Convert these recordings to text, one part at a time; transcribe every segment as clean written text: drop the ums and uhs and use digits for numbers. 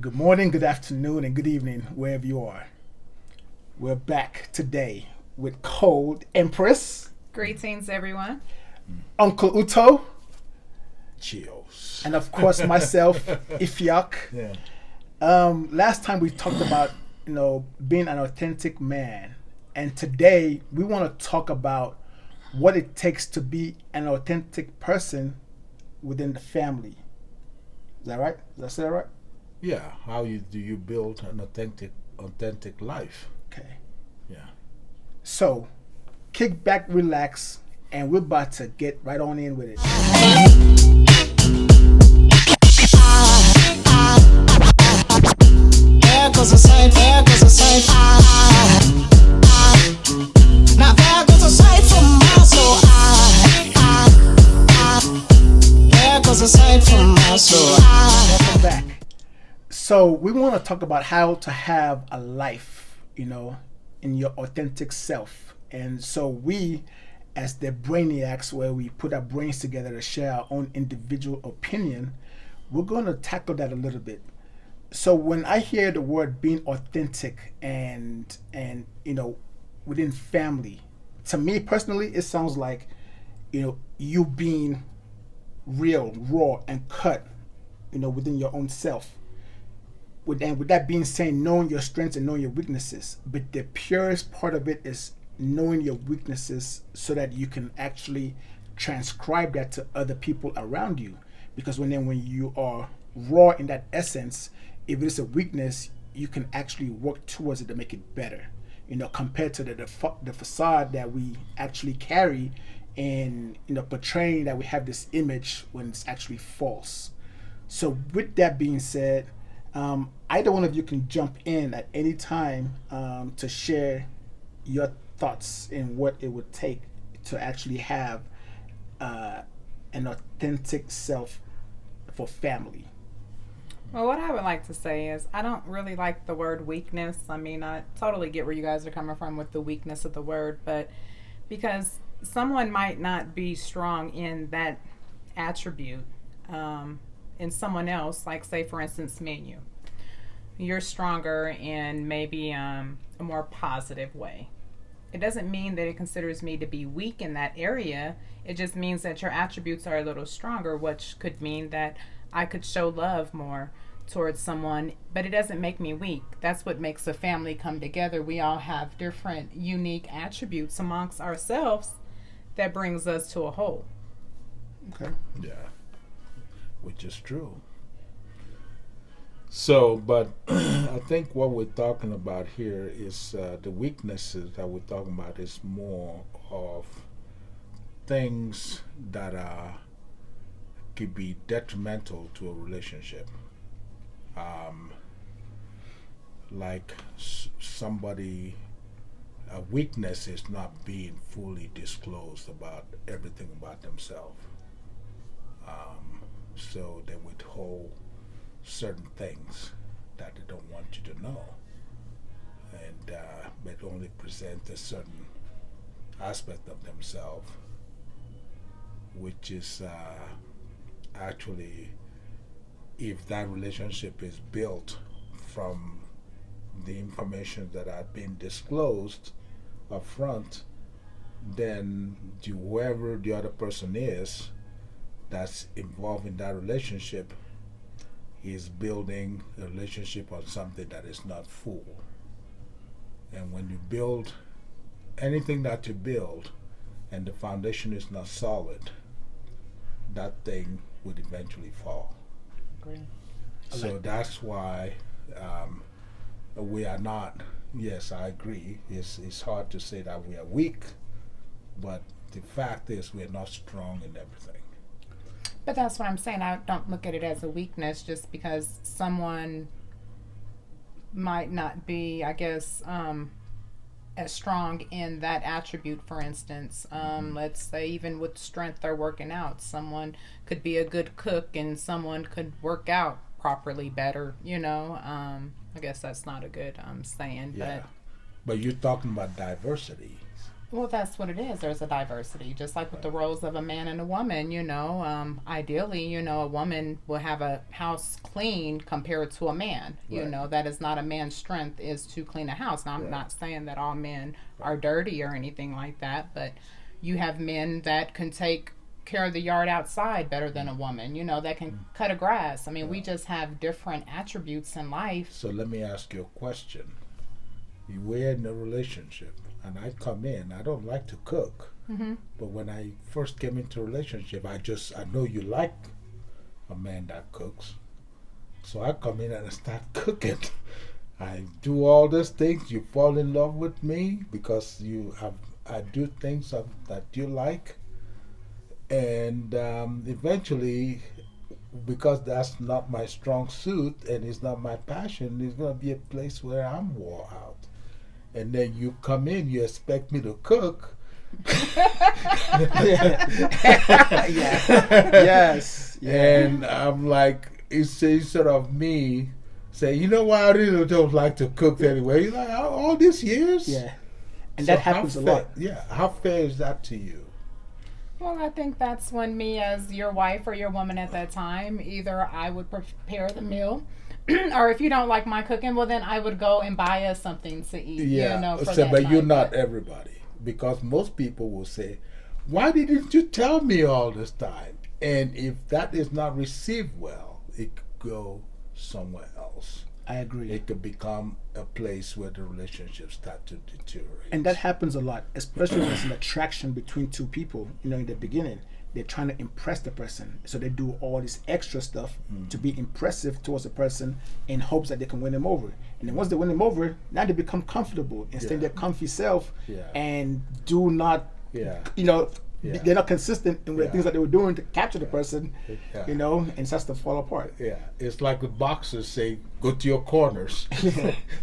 Good morning, good afternoon, and good evening, wherever you are. We're back today with Cold Empress, Greetings, everyone. Uncle Uto, Chills. and of course myself, Ifyak. Yeah. Last time we talked about, being an authentic man, and today we want to talk about what it takes to be an authentic person within the family. Is that right? Did I say that right? Yeah. Do you build an authentic life? Okay. Yeah. So, kick back, relax, and we're about to get right on in with it. There goes a sight, there goes a sight. Now there goes a sight from my soul. There goes a sight from my soul. Welcome back. So, we want to talk about how to have a life, in your authentic self. And so, we, as the brainiacs, where we put our brains together to share our own individual opinion, we're going to tackle that a little bit. So when I hear the word being authentic and within family, to me personally, it sounds like you being real, raw, and cut, within your own self. With that being said, knowing your strengths and knowing your weaknesses, but the purest part of it is knowing your weaknesses so that you can actually transcribe that to other people around you. Because when you are raw in that essence, if it's a weakness, you can actually work towards it to make it better. Compared to the facade that we actually carry, and portraying that we have this image when it's actually false. So with that being said, either one of you can jump in at any time to share your thoughts in what it would take to actually have an authentic self for family. Well, what I would like to say is I don't really like the word weakness. I mean, I totally get where you guys are coming from with the weakness of the word, but because someone might not be strong in that attribute in someone else, like say, for instance, me and you. You're stronger in maybe a more positive way. It doesn't mean that it considers me to be weak in that area. It just means that your attributes are a little stronger, which could mean that I could show love more towards someone, but it doesn't make me weak. That's what makes a family come together. We all have different unique attributes amongst ourselves that brings us to a whole. Okay. Yeah. Which is true. So, but I think what we're talking about here is the weaknesses that we're talking about is more of things that could be detrimental to a relationship. Like somebody, a weakness is not being fully disclosed about everything about themselves. So they withhold certain things that they don't want you to know, and but only present a certain aspect of themselves, which is actually, if that relationship is built from the information that had been disclosed up front, then whoever the other person is that's involved in that relationship is building a relationship on something that is not full. And when you build anything that you build and the foundation is not solid, that thing would eventually fall. Agree. So that's why we are not, yes, I agree. It's hard to say that we are weak, but the fact is we're not strong in everything. But that's what I'm saying. I don't look at it as a weakness just because someone might not be, I guess, as strong in that attribute. For instance, let's say even with strength or working out, someone could be a good cook and someone could work out properly better. I guess that's not a good saying, Yeah. But you're talking about diversity. Well, that's what it is. There's a diversity, just like with the roles of a man and a woman. Ideally, a woman will have a house clean compared to a man. Right. That is not a man's strength is to clean a house. Now, I'm Right. not saying that all men are dirty or anything like that, but you have men that can take care of the yard outside better than a woman. That can cut a grass. I mean, we just have different attributes in life. So let me ask you a question. We're in a relationship, and I come in. I don't like to cook, but when I first came into a relationship, I know you like a man that cooks, so I come in and I start cooking. I do all these things. You fall in love with me because I do things that you like, and eventually, because that's not my strong suit and it's not my passion, it's gonna be a place where I'm wore out. And then you come in, you expect me to cook. Yes. Yeah. And I'm like, instead of me say, you know what, I really don't like to cook anyway. You're like, all these years? Yeah. And So that happens a lot. Yeah. How fair is that to you? Well, I think that's when me, as your wife or your woman at that time, either I would prepare the meal, or if you don't like my cooking, well, then I would go and buy us something to eat. Yeah. For So, that but you're night. not everybody. Because most people will say, why didn't you tell me all this time? And if that is not received well, it could go somewhere else. I agree. It could become a place where the relationships start to deteriorate. And that happens a lot, especially when it's an attraction between two people. In the beginning, they're trying to impress the person, so they do all this extra stuff to be impressive towards the person in hopes that they can win them over. And then once they win them over, now they become comfortable and stay in their comfy self, and do not, Yeah. they're not consistent in the Yeah. things that they were doing to capture the person, Yeah. and it starts to fall apart. Yeah, it's like the boxers say, go to your corners.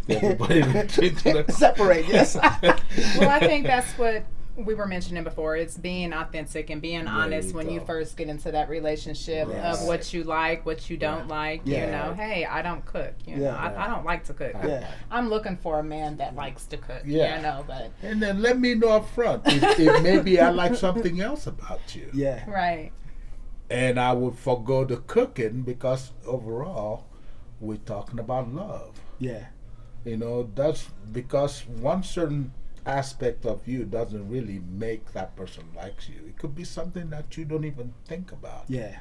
Everybody retreat to the Separate, yes. Well, I think that's what we were mentioning before. It's being authentic and being honest you when you go. first get into that relationship Yes. of what you like, what you don't like. Yeah. Hey, I don't cook. Yeah. I don't like to cook. Yeah. I'm looking for a man that likes to cook. Yeah. But And then let me know up front if maybe I like something else about you. Yeah. right. And I would forego the cooking because overall, we're talking about love. Yeah. That's because one certain aspect of you doesn't really make that person likes you. It could be something that you don't even think about. Yeah.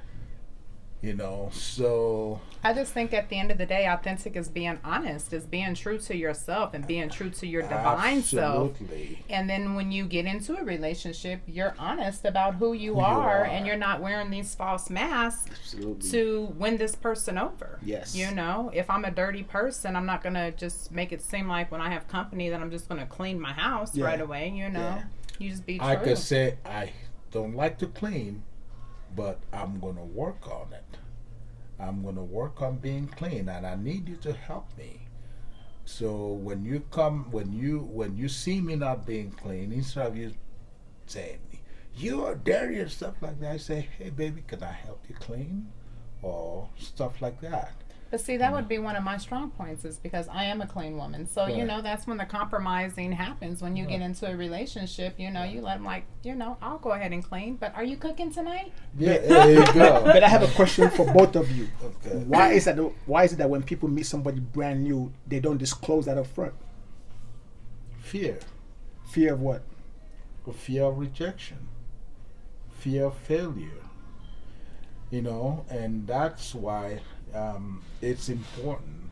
So I just think at the end of the day, authentic is being honest, is being true to yourself and being true to your divine self. absolutely. And then when you get into a relationship, you're honest about who you Who you are, are. and you're not wearing these false masks Absolutely. to win this person over. Yes. If I'm a dirty person, I'm not going to just make it seem like when I have company that I'm just going to clean my house Yeah. right away, Yeah. You just be true. I could say I don't like to clean, but I'm going to work on it. I'm going to work on being clean, and I need you to help me. So when you see me not being clean, instead of you saying you are dirty and stuff like that, I say, hey baby, can I help you clean, or stuff like that. But see, that would be one of my strong points, is because I am a clean woman. So, Right. that's when the compromising happens. When you get into a relationship, you let them I'll go ahead and clean, but are you cooking tonight? Yeah, there you go. But I have a question for both of you. Okay. Why is it that when people meet somebody brand new, they don't disclose that up front? Fear. Fear of what? Fear of rejection, fear of failure, and that's why it's important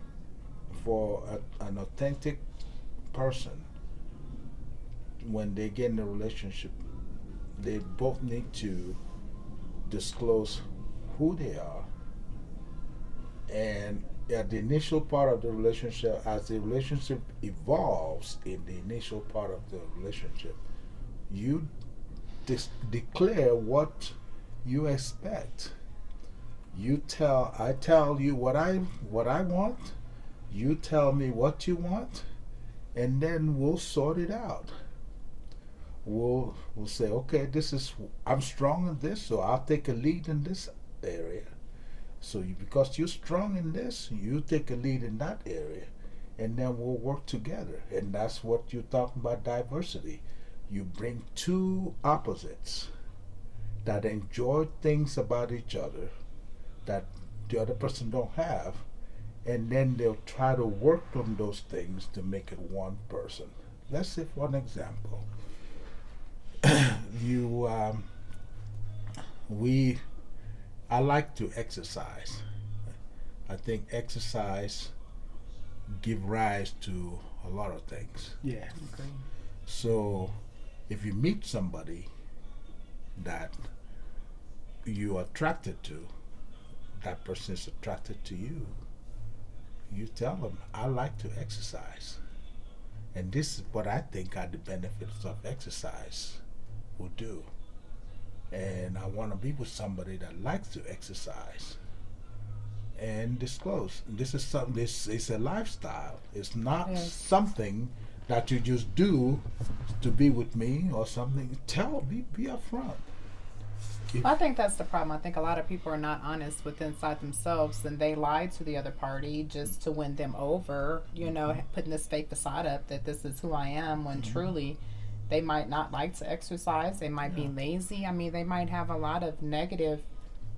for an authentic person, when they get in a relationship, they both need to disclose who they are. And at the initial part of the relationship, as the relationship evolves in the initial part of the relationship, you declare what you expect. I tell you what I want. You tell me what you want, and then we'll sort it out. We'll say, okay, I'm strong in this, so I'll take a lead in this area. So because you're strong in this, you take a lead in that area, and then we'll work together. And that's what you're talking about, diversity. you bring two opposites that enjoy things about each other that the other person don't have, and then they'll try to work on those things to make it one person. Let's say, for an example, you, we, I like to exercise. I think exercise give rise to a lot of things. Yeah. Okay. So, if you meet somebody that you're attracted to, that person is attracted to you, you tell them, I like to exercise. And this is what I think are the benefits of exercise will do. And I want to be with somebody that likes to exercise and disclose. This is something, this is a lifestyle. It's not Yes. something that you just do to be with me or something. Be upfront. I think that's the problem. I think a lot of people are not honest with inside themselves, and they lie to the other party just to win them over. You know, putting this fake facade up that this is who I am, when truly they might not like to exercise. They might be lazy. I mean, they might have a lot of negative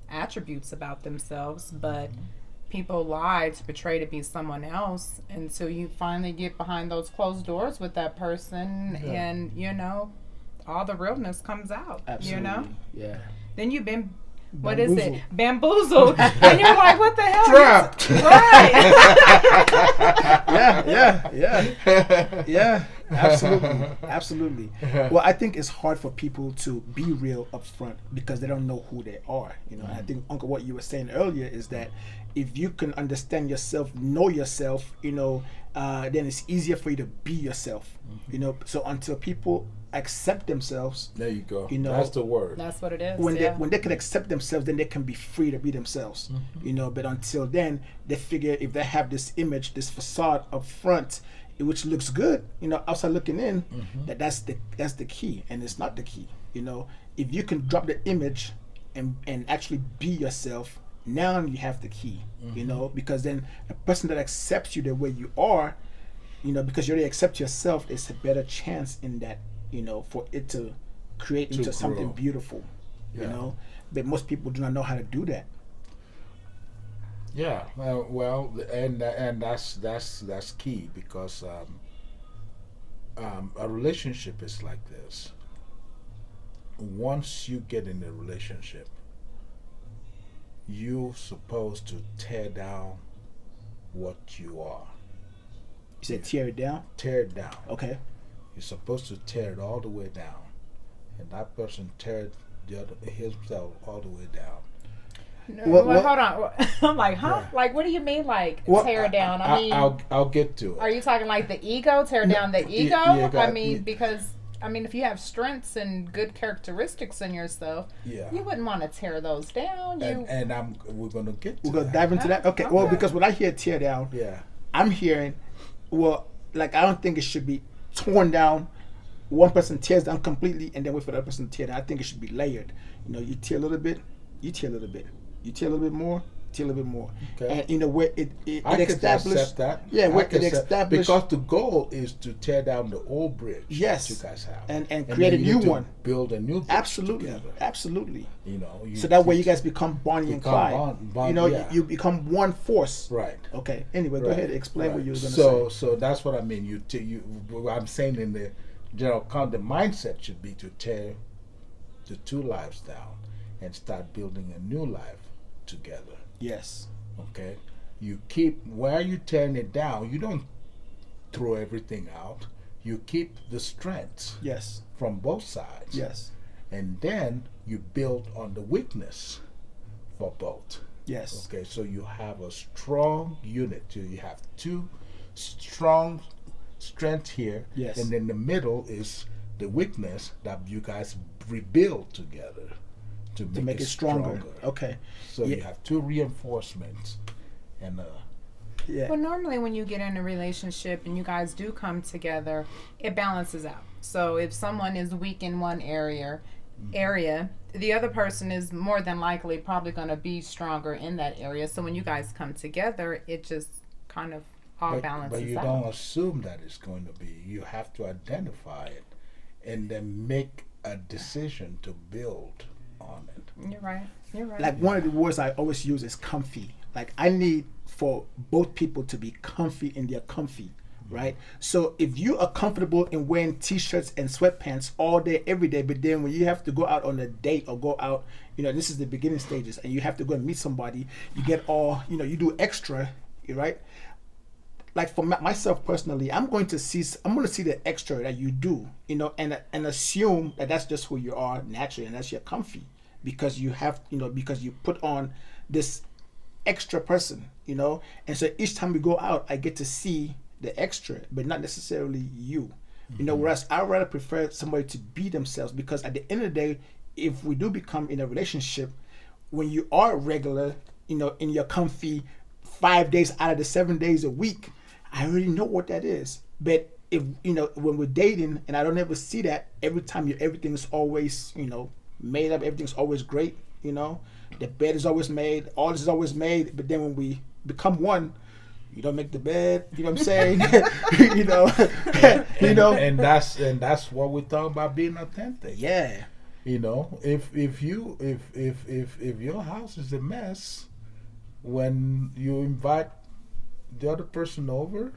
attributes about themselves, but people lie to portray to be someone else until you finally get behind those closed doors with that person, and you know, all the realness comes out. Absolutely. You know. Yeah. Then you've been, what Bamboozled. is it? Bamboozled. And you're like, what the hell? Trapped. Right. Yeah. Absolutely. Absolutely. Well, I think it's hard for people to be real up front because they don't know who they are. You know, and I think, Uncle, what you were saying earlier is that if you can understand yourself, know yourself, you know, then it's easier for you to be yourself. You know, so until people accept themselves, There you go. You know, That's the word. That's what it is. when yeah. they can accept themselves, then they can be free to be themselves. You know, but until then, they figure if they have this image, this facade up front, which looks good, you know, outside looking in, that's the key, and it's not the key. You know, if you can drop the image and actually be yourself, now you have the key. You know, because then a person that accepts you the way you are, you know, because you already accept yourself, it's a better chance in that, you know, for it to create To into something grow. beautiful. You Yeah. know, but most people do not know how to do that. Yeah, well, and that's key because a relationship is like this. Once you get in a relationship, you're supposed to tear down what you are. You said tear it down. Tear it down. Okay. You're supposed to tear it all the way down, and that person tear himself all the way down. Well, Well, hold on. I'm like, huh? Yeah. Like, what do you mean, like, Well, tear down? I mean, I'll get to it. are you talking like the ego, tear down the ego? I mean, because, I mean, if you have strengths and good characteristics in yourself, Yeah. you wouldn't want to tear those down. And we're gonna get to We're gonna that. dive into that. Okay. Well, Okay. because when I hear tear down, Yeah. I'm hearing, well, like I don't think it should be torn down. One person tears down completely, and then wait for the other person to tear down. I think it should be layered. You know, you tear a little bit, you tear a little bit, you tear a little bit more, tear a little bit more, Okay. and you know where it I could established. accept that. Yeah, I where could it accept- established. because the goal is to tear down the old bridge Yes. that you guys have, And create then a you new need to one. build a new bridge Absolutely, together. absolutely. You know, So that way you guys become Bonnie and Become Clyde. Bond, you know, yeah. you become one force. right. Okay. Anyway, go Right, ahead. Explain what right. you were going to say. So that's what I mean. I'm saying in the general the mindset should be to tear the two lives down and start building a new life together. Yes. Okay, you keep where you tearing it down. You don't throw everything out. You keep the strengths Yes. from both sides. Yes. And then you build on the weakness for both. Yes. Okay, so you have a strong unit. So you have two strong strengths here. Yes. And then the middle is the weakness that you guys rebuild together to make it stronger. Okay. So Yeah. you have two reinforcements, and Yeah. Well, normally when you get in a relationship and you guys do come together, it balances out. So if someone is weak in one area, the other person is more than likely probably going to be stronger in that area. So when you guys come together, it just kind of all balances but you out. don't assume that it's going to be. You have to identify it and then make a decision to build on it. You're right. You're right. Like one of the words I always use is comfy. Like I need for both people to be comfy in their comfy, right? So if you are comfortable in wearing t-shirts and sweatpants all day, every day, but then when you have to go out on a date or go out, this is the beginning stages, and you have to go and meet somebody, you get all, you do extra, right? Like for myself personally, I'm going to see the extra that you do, and assume that that's just who you are naturally, and that's your comfy, because you have, because you put on this extra person, and so each time we go out, I get to see the extra, but not necessarily you, whereas I rather prefer somebody to be themselves, because at the end of the day, if we do become in a relationship, when you are regular, in your comfy 5 days out of the 7 days a week, I already know what that is. But if when we're dating and I don't ever see that, every time everything's always made up, everything's always great, the bed is always made, all this is always made, but then when we become one, you don't make the bed, you know what I'm saying? And that's what we talk about, being authentic. Yeah. If your house is a mess, when you invite the other person over,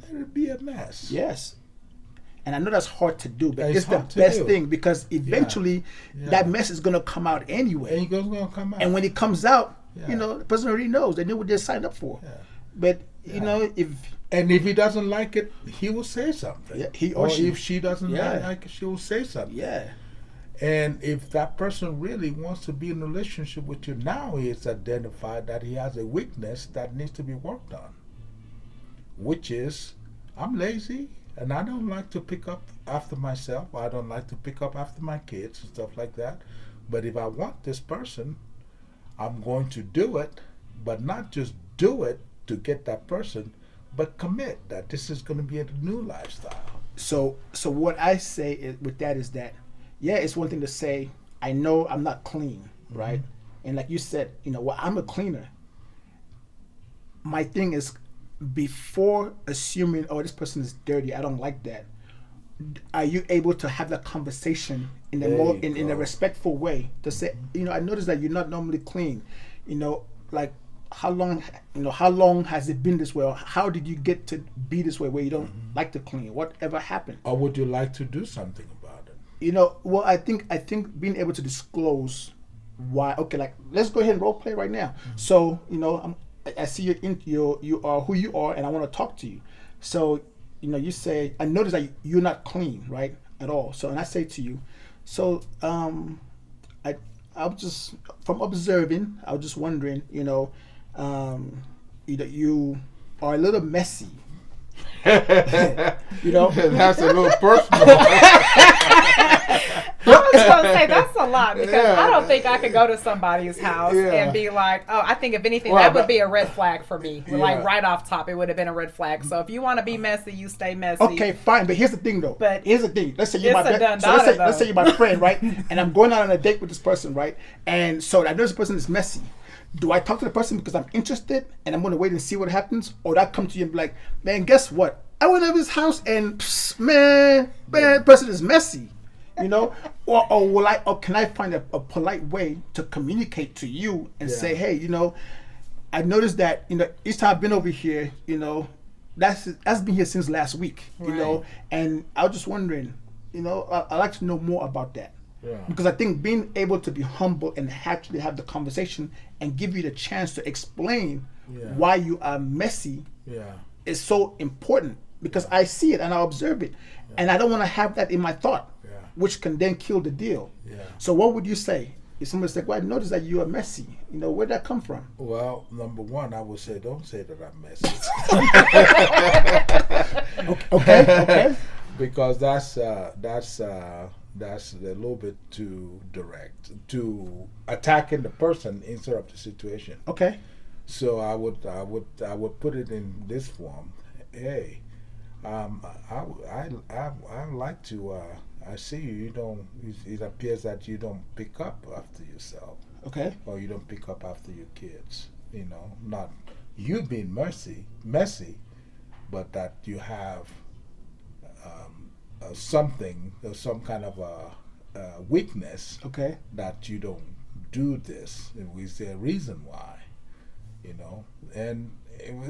let it be a mess. Yes. And I know that's hard to do, but it's the hard to best do. thing, because eventually that mess is going to come out anyway. And it's going to come out. And when it comes out, the person already knows. They know what they signed up for. Yeah. But, if he doesn't like it, he will say something. Yeah, he or she. If she doesn't like it, she will say something. Yeah. And if that person really wants to be in a relationship with you, now he has identified that he has a weakness that needs to be worked on, which is, I'm lazy and I don't like to pick up after myself. I don't like to pick up after my kids and stuff like that. But if I want this person, I'm going to do it, but not just do it to get that person, but commit that this is going to be a new lifestyle. So what I say with that is that, yeah, it's one thing to say, I know I'm not clean, right? And like you said, I'm a cleaner. My thing is, before assuming, oh, this person is dirty, I don't like that, are you able to have that conversation in a respectful way to say, I noticed that you're not normally clean, like how long has it been this way, or how did you get to be this way where you don't like to clean? Whatever happened? Or would you like to do something about it? Well, I think being able to disclose why. Okay, like let's go ahead and role play right now. So I see you are who you are, and I want to talk to you. So you say, I notice that you're not clean, right, at all. So and I say to you, so I'm just, from observing, I was just wondering, you are a little messy. That's a little personal. I was going to say that's a lot, because I don't think I could go to somebody's house and be like, oh, I think if anything, that would be a red flag for me. Like right off top, it would have been a red flag. So if you want to be messy, you stay messy. Okay, fine. But here's the thing, though. But here's the thing. Let's say you're let's say you're my friend, right? And I'm going out on a date with this person, right? And so I know this person is messy. Do I talk to the person because I'm interested and I'm going to wait and see what happens? Or do I come to you and be like, man, guess what? I went over his house and man, the person is messy. Or can I find a polite way to communicate to you and say, hey, I noticed that, each time I've been over here, that's been here since last week, and I was just wondering, I'd like to know more about that. Yeah. Because I think being able to be humble and actually have the conversation and give you the chance to explain why you are messy is so important, because I see it and I observe it, and I don't want to have that in my thought, which can then kill the deal. Yeah. So what would you say if somebody's like, well, I noticed that you are messy? Where'd that come from? Well, number one, I would say, don't say that I'm messy. Okay. Because that's a little bit too direct, to attacking the person instead of the situation. Okay. So I would put it in this form. Hey, I like to. I see you. You don't. It appears that you don't pick up after yourself. Okay. Or you don't pick up after your kids. Not you being messy, but that you have something, some kind of a weakness Okay. that you don't do this. Is there a reason why? You know,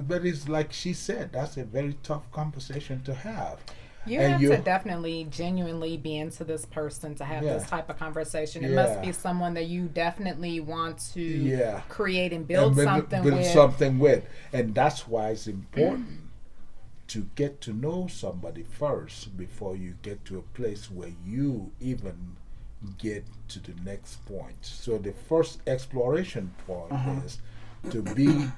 but it's like she said, that's a very tough conversation to have. You And have you- to definitely genuinely be into this person to have this Yeah. type of conversation. It Yeah. must be someone that you definitely want to Yeah. create and build And something build with. something with, and that's why it's important to get to know somebody first before you get to a place where you even get to the next point. So the first exploration point is to be,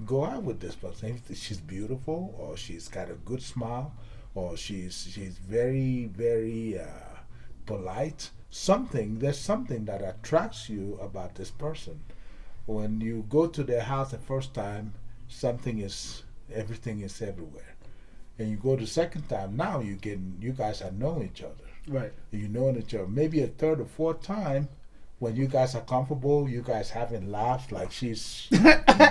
go out with this person. If she's beautiful, or she's got a good smile, or she's very very polite. There's something that attracts you about this person. When you go to their house the first time, everything is everywhere. And you go the second time, now you guys are knowing each other. Right. You know each other. Maybe a third or fourth time, when you guys are comfortable, you guys having laughs, like she's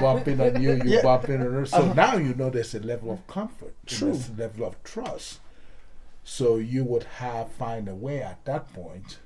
bumping on you, you Yeah. bumping on her. So now you know there's a level of comfort, True. there's a level of trust. So you would find a way at that point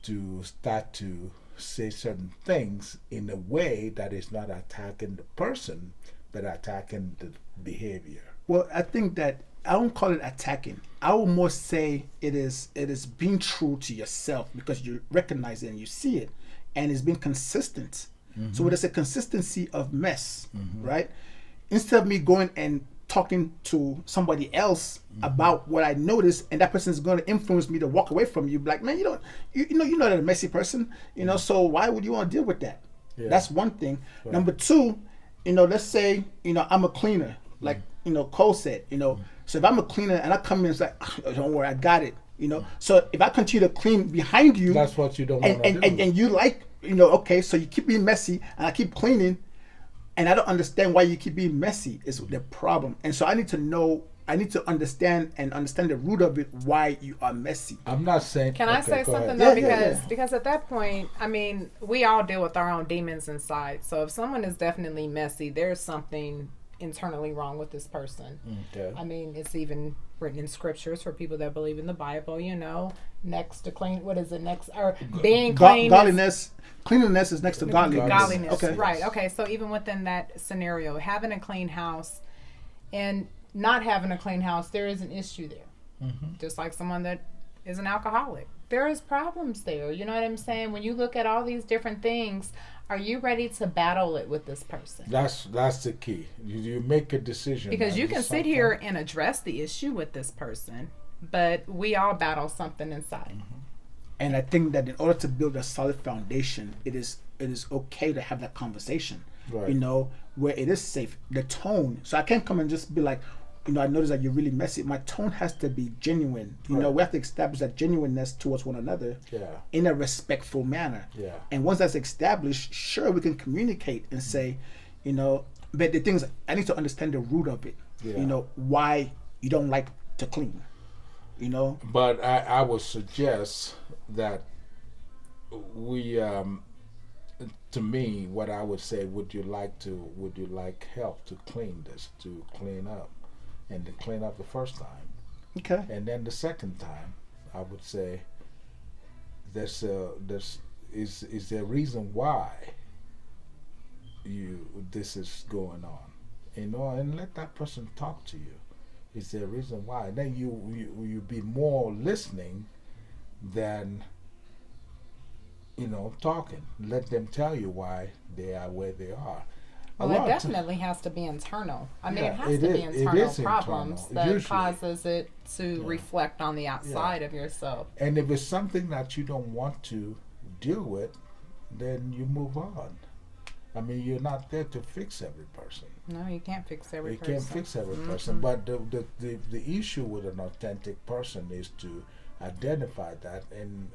to start to say certain things in a way that is not attacking the person, but attacking the behavior. Well, I think that I don't call it attacking. I would more say it is being true to yourself, because you recognize it and you see it, and it's being consistent. So there's a consistency of mess, right? Instead of me going and talking to somebody else about what I noticed, and that person is going to influence me to walk away from you, like, man, you're not a messy person, so why would you want to deal with that? Yeah. That's one thing. Right. Number two, let's say, I'm a cleaner, like, Cole said, so if I'm a cleaner and I come in and it's like, "Oh, don't worry, I got it, So if I continue to clean behind you, That's what you don't want to do. and you like, okay, so you keep being messy and I keep cleaning, and I don't understand why you keep being messy is the problem. And so I need to understand the root of it, why you are messy. I'm not saying. Can I okay, say go something ahead. though? Yeah. Because at that point, I mean, we all deal with our own demons inside. So if someone is definitely messy, there's something internally wrong with this person. Okay. I mean, it's even written in scriptures for people that believe in the Bible. Next to clean, what is it? Next or being clean. Cleanliness is next to godliness. Godliness. Okay. Right. Okay. So even within that scenario, having a clean house and not having a clean house, there is an issue there. Just like someone that is an alcoholic, there is problems there. You know what I'm saying? When you look at all these different things, are you ready to battle it with this person? That's the key. You make a decision. Because you on can sit something. here and address the issue with this person, but we all battle something inside. And I think that in order to build a solid foundation, it is okay to have that conversation. Right. Where it is safe. The tone. So I can't come and just be like, I notice that you're really messy. My tone has to be genuine. Right. We have to establish that genuineness towards one another in a respectful manner. Yeah. And once that's established, sure, we can communicate and say, but the thing is, I need to understand the root of it. Yeah. Why you don't like to clean. But I would suggest that we, to me, what I would say, would you like help to clean this, to clean up, and to clean up the first time, Okay. and then the second time, I would say, is there a reason why this is going on, and let that person talk to you. Is there a reason why? Then you be more listening than talking. Let them tell you why they are where they are. Well, it definitely has to be internal. I mean, Yeah, it has it to be is. It internal is problems internal, that usually. causes it to reflect on the outside of yourself. And if it's something that you don't want to deal with, then you move on. I mean, you're not there to fix every person. No, you can't fix every person. You can't fix every person. But the issue with an authentic person is to identify that and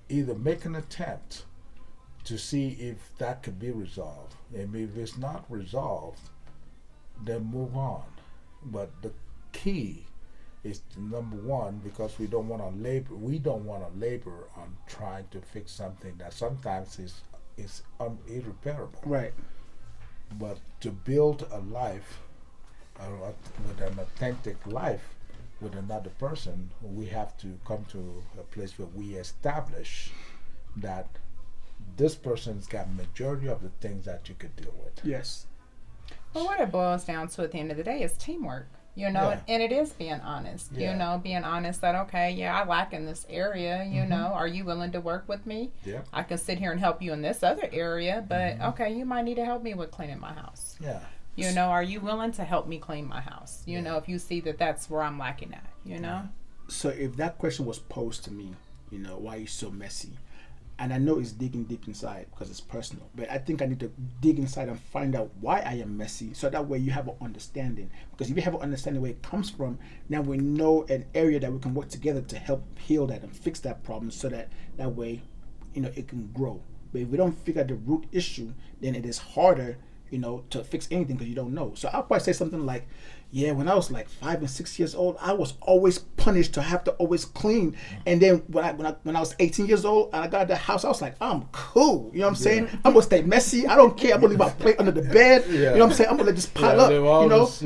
either make an attempt to see if that could be resolved. And if it's not resolved, then move on. But the key is to, number one, because we don't want to labor on trying to fix something that sometimes is irreparable. Right. But to build a life with an authentic life, with another person, we have to come to a place where we establish that this person's got majority of the things that you could deal with. Yes. Well, what it boils down to at the end of the day is teamwork, Yeah. and it is being honest, Yeah. being honest that, okay, yeah, I lack in this area, Mm-hmm. are you willing to work with me? Yeah. I can sit here and help you in this other area, but Mm-hmm. okay, you might need to help me with cleaning my house. Yeah. Are you willing to help me clean my house? If you see that that's where I'm lacking at, So if that question was posed to me, why are you so messy? And I know it's digging deep inside because it's personal, but I think I need to dig inside and find out why I am messy, so that way you have an understanding. Because if you have an understanding where it comes from, now we know an area that we can work together to help heal that and fix that problem, so that way, it can grow. But if we don't figure out the root issue, then it is harder, to fix anything because you don't know. So I'll probably say something like, yeah, when I was like 5 and 6 years old, I was always punished to have to always clean. And then when I was 18 years old and I got out of the house, I was like, I'm cool. You know what I'm saying? I'm gonna stay messy. I don't care. I'm gonna leave my plate under the bed. Yeah. You know what I'm saying? I'm gonna let this pile up. they've always-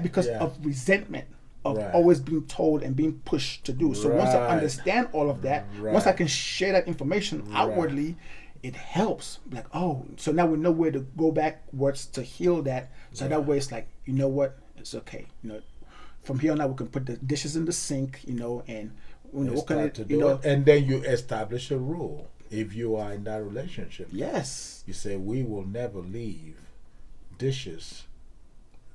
Because yeah. of resentment. Of Right. always being told and being pushed to do. So once I Right. understand all of that, Right. once I can share that information Right. outwardly, it helps. Like, oh, so now we know where to go backwards to heal that. So that way it's like, you know what? It's okay. From here on out we can put the dishes in the sink, and what can Start to do it. And then you establish a rule. If you are in that relationship, yes. you say we will never leave dishes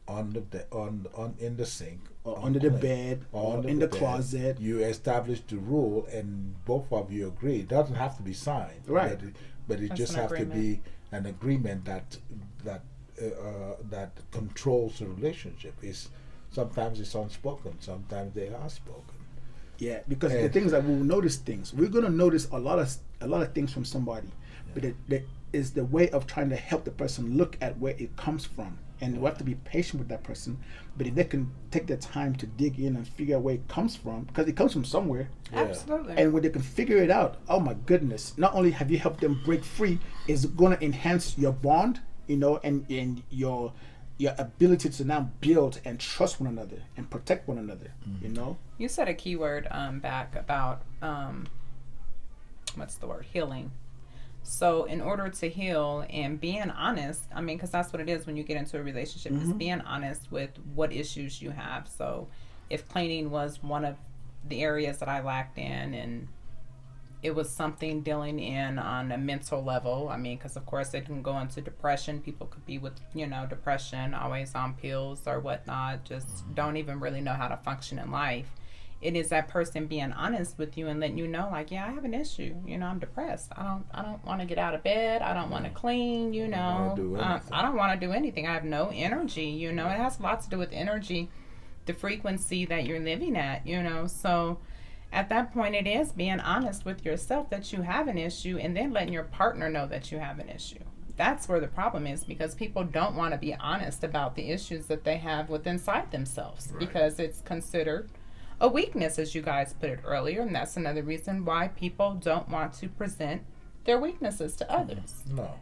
in the sink Or under the unclean, bed, or under in the bed. closet. You establish the rule, and both of you agree. It doesn't have to be signed, Right. But it That's just an have to agreement. be an agreement that controls the relationship. Sometimes it's unspoken, sometimes they are spoken. Yeah, because the And- things that we'll notice things. We're gonna notice a lot of things from somebody, but it is the way of trying to help the person look at where it comes from, and we have to be patient with that person. But if they can take the time to dig in and figure out where it comes from, because it comes from somewhere, Yeah. Absolutely. and when they can figure it out, oh my goodness! Not only have you helped them break free, it's gonna enhance your bond, and your ability to now build and trust one another and protect one another. You said a key word back about what's the word? Healing. So in order to heal and being honest, because that's what it is when you get into a relationship, is being honest with what issues you have. So if cleaning was one of the areas that I lacked in, and it was something dealing in on a mental level, because of course it can go into depression. People could be with, depression, always on pills or whatnot, just don't even really know how to function in life. It is that person being honest with you and letting you know, like, yeah, I have an issue. I'm depressed. I don't want to get out of bed. I don't want to clean. wanna do anything. I don't want to do anything. I have no energy. It has a lot to do with energy, the frequency that you're living at. So at that point, it is being honest with yourself that you have an issue, and then letting your partner know that you have an issue. That's where the problem is, because people don't want to be honest about the issues that they have within inside themselves, Right. because it's considered a weakness, as you guys put it earlier, and that's another reason why people don't want to present their weaknesses to others. No.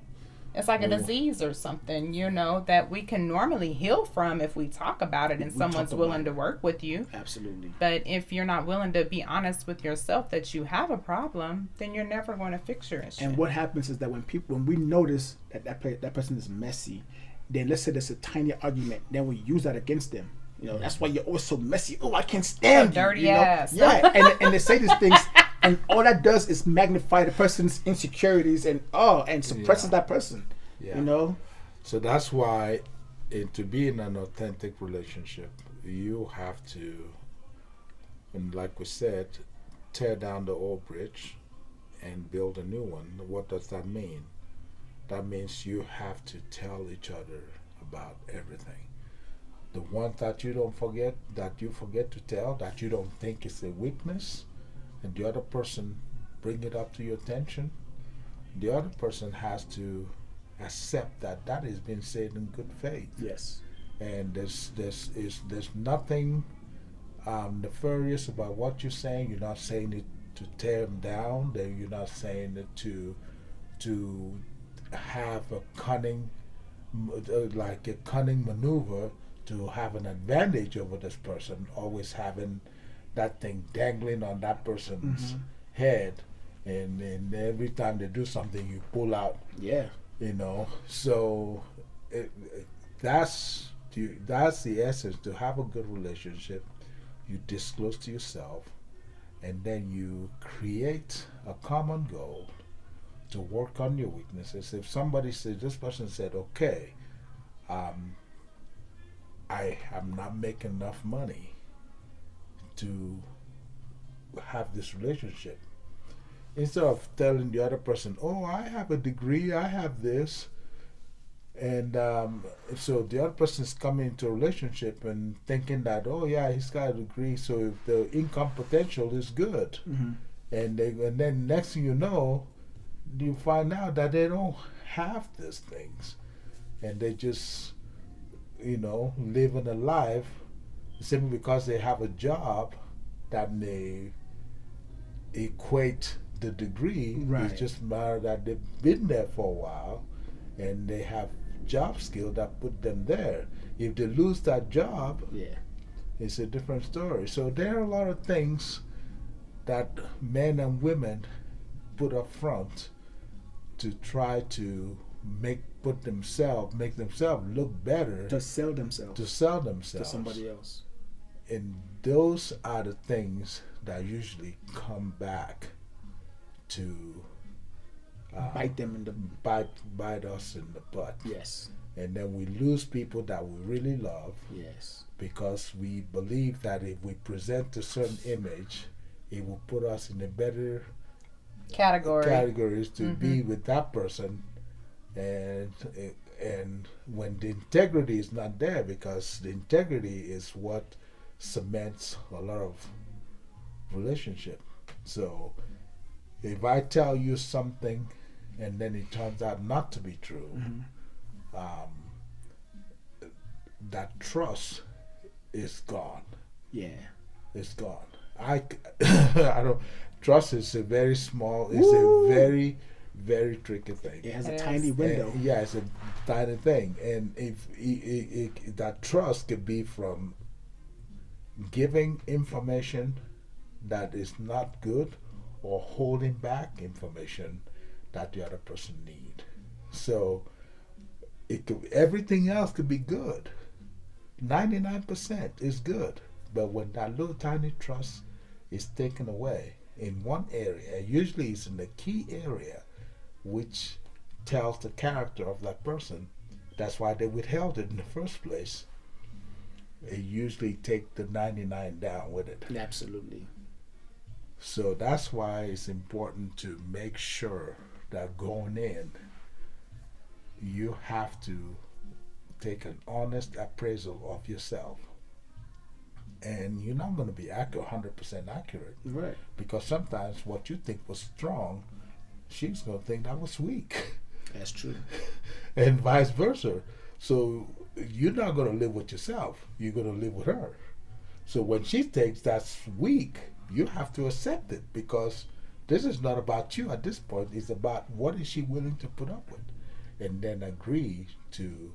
It's like a Well- disease or something, that we can normally heal from if we talk about it and We someone's talk willing about to work with you. Absolutely. But if you're not willing to be honest with yourself that you have a problem, then you're never going to fix your issue. And what happens is that when we notice that person is messy, then let's say there's a tiny argument, then we use that against them. That's why you're always so messy. Oh, I can't stand you. dirty ass. Yeah, and they say these things, and all that does is magnify the person's insecurities and suppresses that person. Yeah. So that's why, to be in an authentic relationship, you have to, and like we said, tear down the old bridge and build a new one. What does that mean? That means you have to tell each other about everything. The ones that you forget to tell, that you don't think is a weakness, and the other person bring it up to your attention, the other person has to accept that is being said in good faith. Yes. And there's nothing nefarious about what you're saying. You're not saying it to tear them down. You're not saying it to have a cunning maneuver to have an advantage over this person, always having that thing dangling on that person's head, and every time they do something, you pull out. Yeah. So that's the essence. To have a good relationship, you disclose to yourself, and then you create a common goal to work on your weaknesses. If somebody says, this person said, okay, I am not making enough money to have this relationship, instead of telling the other person, oh, I have a degree, I have this, and so the other person is coming into a relationship and thinking that, oh yeah, he's got a degree, so if the income potential is good, and then next thing you know, you find out that they don't have these things, and they just living a life simply because they have a job that may equate the degree. Right. It's just a matter that they've been there for a while and they have job skill that put them there. If they lose that job, Yeah. it's a different story. So there are a lot of things that men and women put up front to try to make themselves look better, To sell themselves to to somebody else. and those are the things that usually come back to Bite them in the bite us in the butt. Yes. And then we lose people that we really love Yes. because we believe that if we present a certain image, it will put us in a better categories to be with that person, and when the integrity is not there, because the integrity is what cements a lot of relationship. So if I tell you something and then it turns out not to be true, that trust is gone. Yeah. It's gone. I don't. Trust is a very small. It's Woo! a very, very tricky thing. It has a It tiny is. window. And, yeah, it's a tiny thing, and if that trust could be from giving information that is not good, or holding back information that the other person need. So everything else could be good. 99% is good, but when that little tiny trust is taken away in one area, usually it's in the key area, which tells the character of that person. That's why they withheld it in the first place. They usually take the 99 down with it. Absolutely. So that's why it's important to make sure that going in, you have to take an honest appraisal of yourself. And you're not going to be 100% accurate. Right. Because sometimes what you think was strong, she's going to think that was weak. That's true. And vice versa. So you're not going to live with yourself. You're going to live with her. So when she thinks that's weak, you have to accept it, because this is not about you at this point. It's about what is she willing to put up with, and then agree to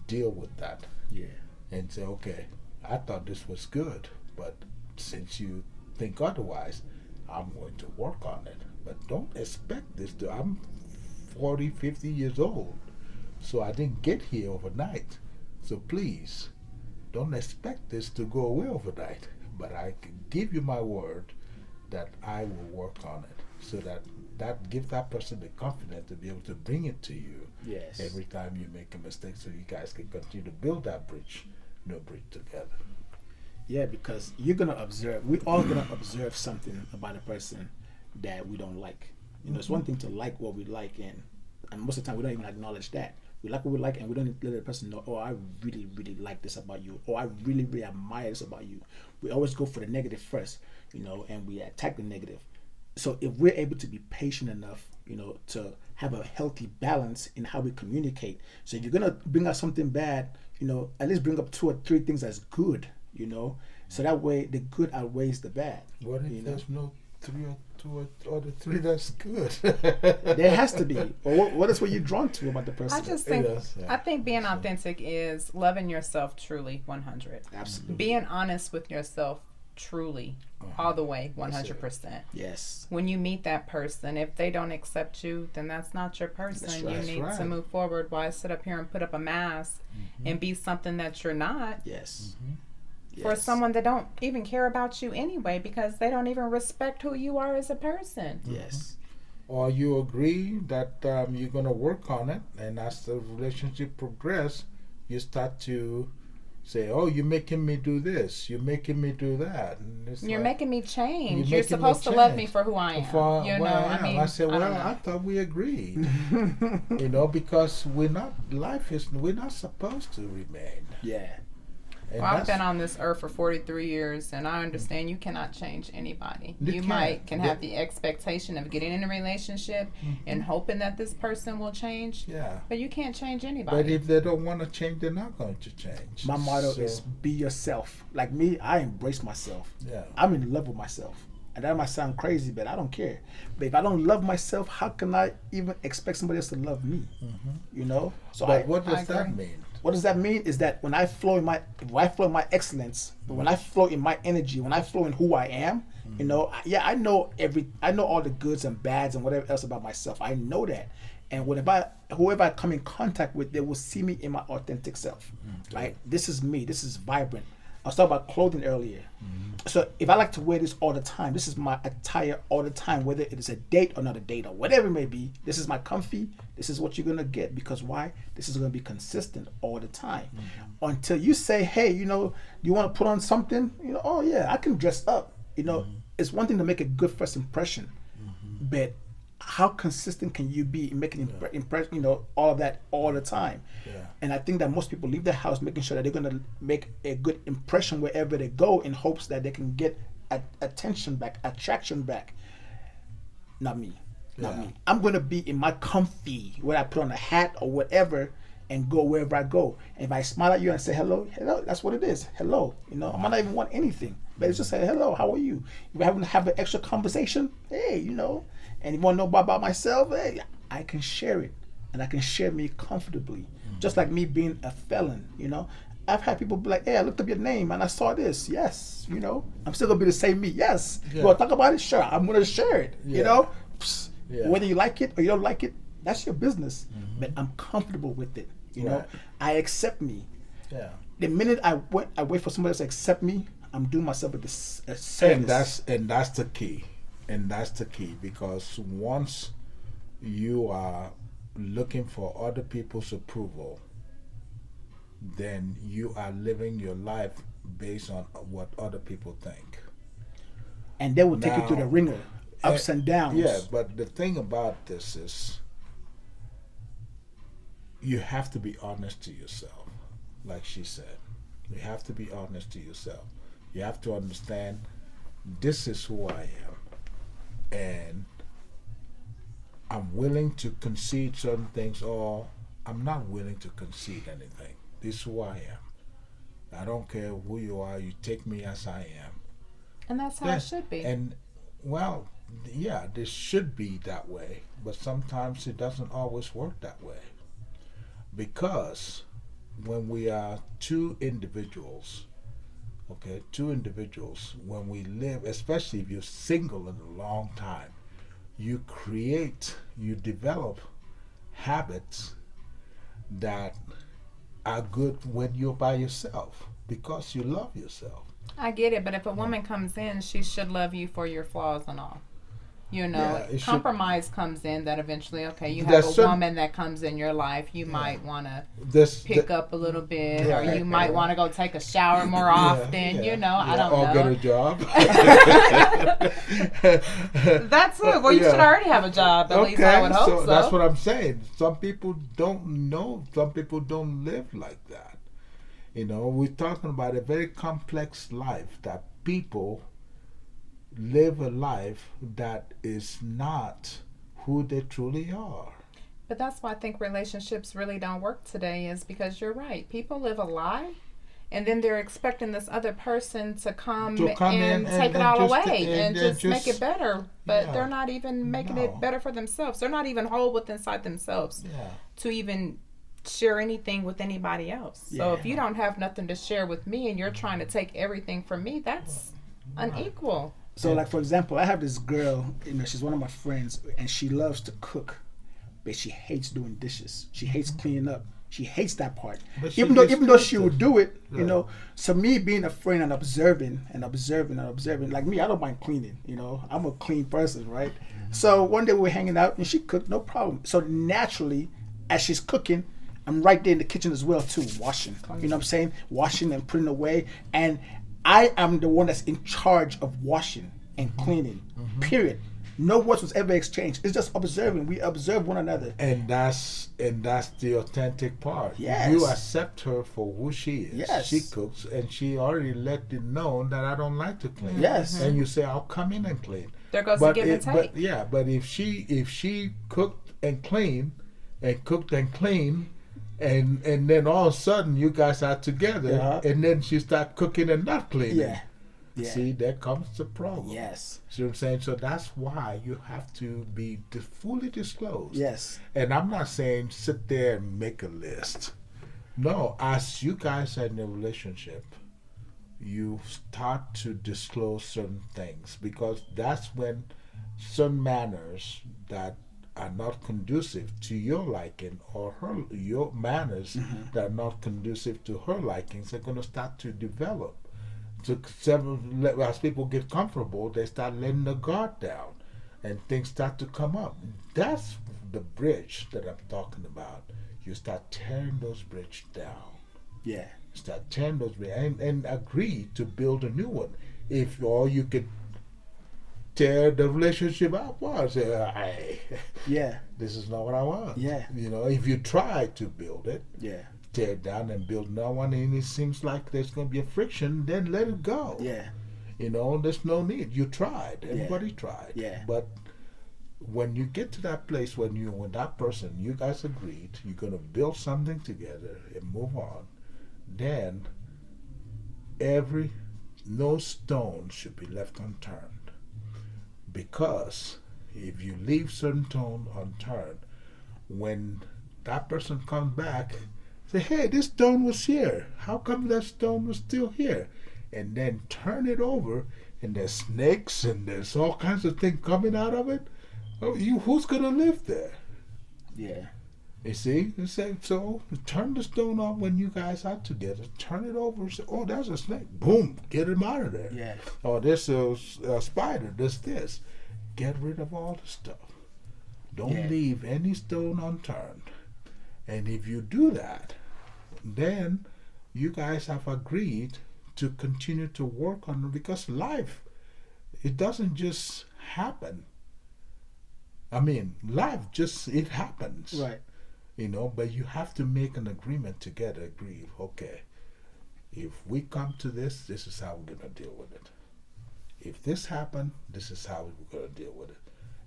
deal with that. Yeah. And say, okay, I thought this was good, but since you think otherwise, I'm going to work on it. But don't expect this to, I'm 40, 50 years old, so I didn't get here overnight. So please, don't expect this to go away overnight. But I can give you my word that I will work on it, so that gives that person the confidence to be able to bring it to you. Yes. Every time you make a mistake, so you guys can continue to build that bridge together. Yeah, because you're gonna observe. We all gonna observe something about a person that we don't like. It's one thing to like what we like, and most of the time we don't even acknowledge that. We like what we like, and we don't let the person know, oh, I really, really like this about you, or I really, really admire this about you. We always go for the negative first, and we attack the negative. So if we're able to be patient enough, to have a healthy balance in how we communicate. So if you're gonna bring up something bad, at least bring up 2 or 3 things that's good, so that way the good outweighs the bad. What if there's no two or the three that's good. There has to be. Or what is what you're drawn to about the person? I just think Yes, yeah. I think being authentic is loving yourself truly 100. Absolutely. Being honest with yourself truly all the way 100%. Yes. When you meet that person, if they don't accept you, then that's not your person. That's You right. need That's to right. move forward. Why sit up here and put up a mask and be something that you're not Yes. for Yes. someone that don't even care about you anyway, because they don't even respect who you are as a person. Yes. Or you agree that you're going to work on it, and as the relationship progresses, you start to say, "Oh, you're making me do this. You're making me do that." And it's You're like, making me change. You're You're making me supposed to love me change for who I am. for You know, where I am. mean, I said, I don't "Well, know. I thought we agreed." Because we're not supposed to remain. Yeah. And Well, I've that's- been on this earth for 43 years, and I understand you cannot change anybody. You You can't. might can have the expectation of getting in a relationship and hoping that this person will change, Yeah. but you can't change But anybody. if they don't want to change, they're not going to change. My motto So, is be yourself. Like me, I embrace myself. yeah. I'm in love with myself. And that might sound crazy, but I don't care. But if I don't love myself, how can I even expect somebody else to love me? You know? So But what I does that agree. mean? what does that mean? Is that when I flow in my excellence, when I flow in my energy, when I flow in who I am, you know, I know all the goods and bads and whatever else about myself. I know that. And whoever I come in contact with, they will see me in my authentic self. Like, this is me. This is vibrant. I was talking about clothing earlier. So if I like to wear this all the time, this is my attire all the time, whether it is a date or not a date or whatever it may be. This is my comfy. This is what you're gonna get, because why? This is gonna be consistent all the time. Until you say, hey, you know, you want to put on something, you know, oh yeah, I can dress up. You know, it's one thing to make a good first impression, but how consistent can you be in making impression, you know, all of that all the time? Yeah. And I think that most people leave the house making sure that they're going to make a good impression wherever they go, in hopes that they can get attention back, attraction back. Not me. Not Yeah. me. I'm going to be in my comfy, where I put on a hat or whatever, and go wherever I go. And if I smile at you and say hello, that's what it is. Hello. You know, I might not even want anything, but it's just say hello, how are you? If we're having to have an extra conversation, hey, you know, and you want to know about myself, hey, I can share it. And I can share me comfortably. Just like me being a felon, you know. I've had people be like, hey, I looked up your name and I saw this. Yes, you know. I'm still going to be the same me. Yes. Yeah. You want to talk about it? Sure. I'm going to share it, Yeah. you know. Psst. Yeah. Whether you like it or you don't like it, that's your business. But I'm comfortable with it, you know. Right. I accept me. Yeah. The minute I wait for somebody else to accept me, I'm doing myself with this service. And that's the key. And that's the key, because once you are looking for other people's approval, then you are living your life based on what other people think. And they will take you through the Now, ringer, ups and downs. Yeah, but the thing about this is you have to be honest to yourself, like she said. You have to be honest to yourself. You have to understand, this is who I am. And I'm willing to concede certain things, or I'm not willing to concede anything. This is who I am. I don't care who you are. You take me as I am. And that's how Yeah, it should be. And, well, yeah, this should be that way, but sometimes it doesn't always work that way. Because when we are two individuals, when we live, especially if you're single in a long time, you develop habits that are good when you're by yourself, because you love yourself. I get it, but if a woman comes in, she should love you for your flaws and all. You know, Yeah, it should- compromise comes in that eventually, okay, you have There's a certain- woman that comes in your life, you might want to This pick up a little bit, or Yeah. you might want to go take a shower more often, you know, I don't or know. get a job. That's it. Well, you should already have a job, at least I would hope so. That's what I'm saying. Some people don't know. Some people don't live like that. You know, we're talking about a very complex life, that people live a life that is not who they truly are. But that's why I think relationships really don't work today, is because you're right. People live a lie and then they're expecting this other person to come in and take it all just- away and just make it better. But Yeah. they're not even making No. it better for themselves. They're not even whole with inside themselves Yeah. to even share anything with anybody else. So Yeah. if you don't have nothing to share with me and you're trying to take everything from me, that's unequal. So, like for example, I have this girl. She's one of my friends, and she loves to cook, but she hates doing dishes. She hates cleaning up. She hates that part. But she Even gets though she closer. would do it, Yeah. So me being a friend and observing, like me, I don't mind cleaning. I'm a clean person, right? So one day we were hanging out, and she cooked, no problem. So naturally, as she's cooking, I'm right there in the kitchen as well too, washing. You know what I'm saying? Washing and putting away, and I am the one that's in charge of washing and cleaning. Period. No words was ever exchanged. It's just observing. We observe one another. And that's the authentic part. Yes. You accept her for who she is. Yes. She cooks, and she already let it known that I don't like to clean. Yes. And you say, I'll come in and clean. There goes the give and take. But if she cooked and cleaned and cooked and cleaned, and then all of a sudden you guys are together, Yeah. and then she start cooking and not cleaning. Yeah. Yeah. See, there comes the problem. Yes. See what I'm saying? So that's why you have to be fully disclosed. Yes. And I'm not saying sit there and make a list. No, as you guys are in a relationship, you start to disclose certain things, because that's when certain manners that are not conducive to your liking, or your manners that are not conducive to her likings, are going to start to develop. So as people get comfortable, they start letting the guard down, and things start to come up. That's the bridge that I'm talking about. You start tearing those bridges down. Yeah. Start tearing those bridges and agree to build a new one. If all you could tear the relationship apart, say, "Hey, Yeah. this is not what I want." Yeah. If you try to build it, Yeah. tear it down and build another one, and it seems like there's going to be a friction, then let it go. Yeah. There's no need. You tried. Everybody tried. Yeah. But when you get to that place, when that person, you guys agreed, you're going to build something together and move on, then no stone should be left unturned. Because if you leave certain stone unturned, when that person comes back, say, hey, this stone was here. How come that stone was still here? And then turn it over, and there's snakes and there's all kinds of things coming out of it. Who's going to live there? Yeah. You see? So turn the stone off when you guys are together. Turn it over and say, oh, there's a snake. Boom, get him out of there. Yeah. Or there's a spider, there's this. Get rid of all the stuff. Don't leave any stone unturned. And if you do that, then you guys have agreed to continue to work on it, because life, it doesn't just happen. I mean, it happens. Right. But you have to make an agreement together. Agree, okay, if we come to this is how we're going to deal with it. If this happened, this is how we're going to deal with it.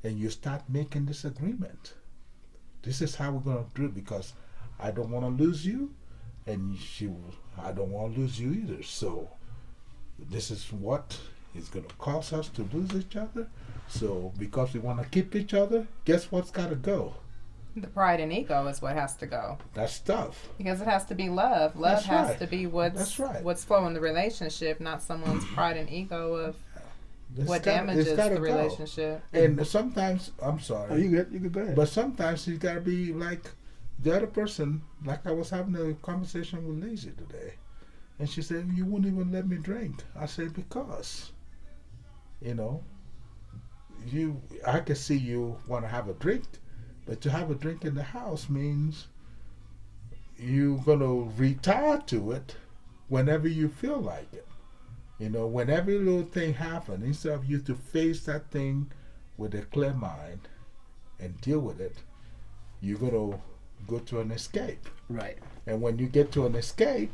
And you start making this agreement. This is how we're going to do it, because I don't want to lose you, and I don't want to lose you either. So this is what is going to cause us to lose each other. So because we want to keep each other, guess what's got to go? The pride and ego is what has to go. That's tough. Because it has to be love. Love That's has right. to be what's flowing in the relationship, not someone's pride and ego of what damages the relationship. And sometimes, I'm sorry. Oh, you good? You good? Go ahead. But sometimes you gotta be like the other person. Like I was having a conversation with Lizzie today, and she said, "You wouldn't even let me drink." I said, "Because, I can see you want to have a drink, but to have a drink in the house means you're gonna retire to it whenever you feel like it. When every little thing happens, instead of you to face that thing with a clear mind and deal with it, you're gonna go to an escape. Right. And when you get to an escape,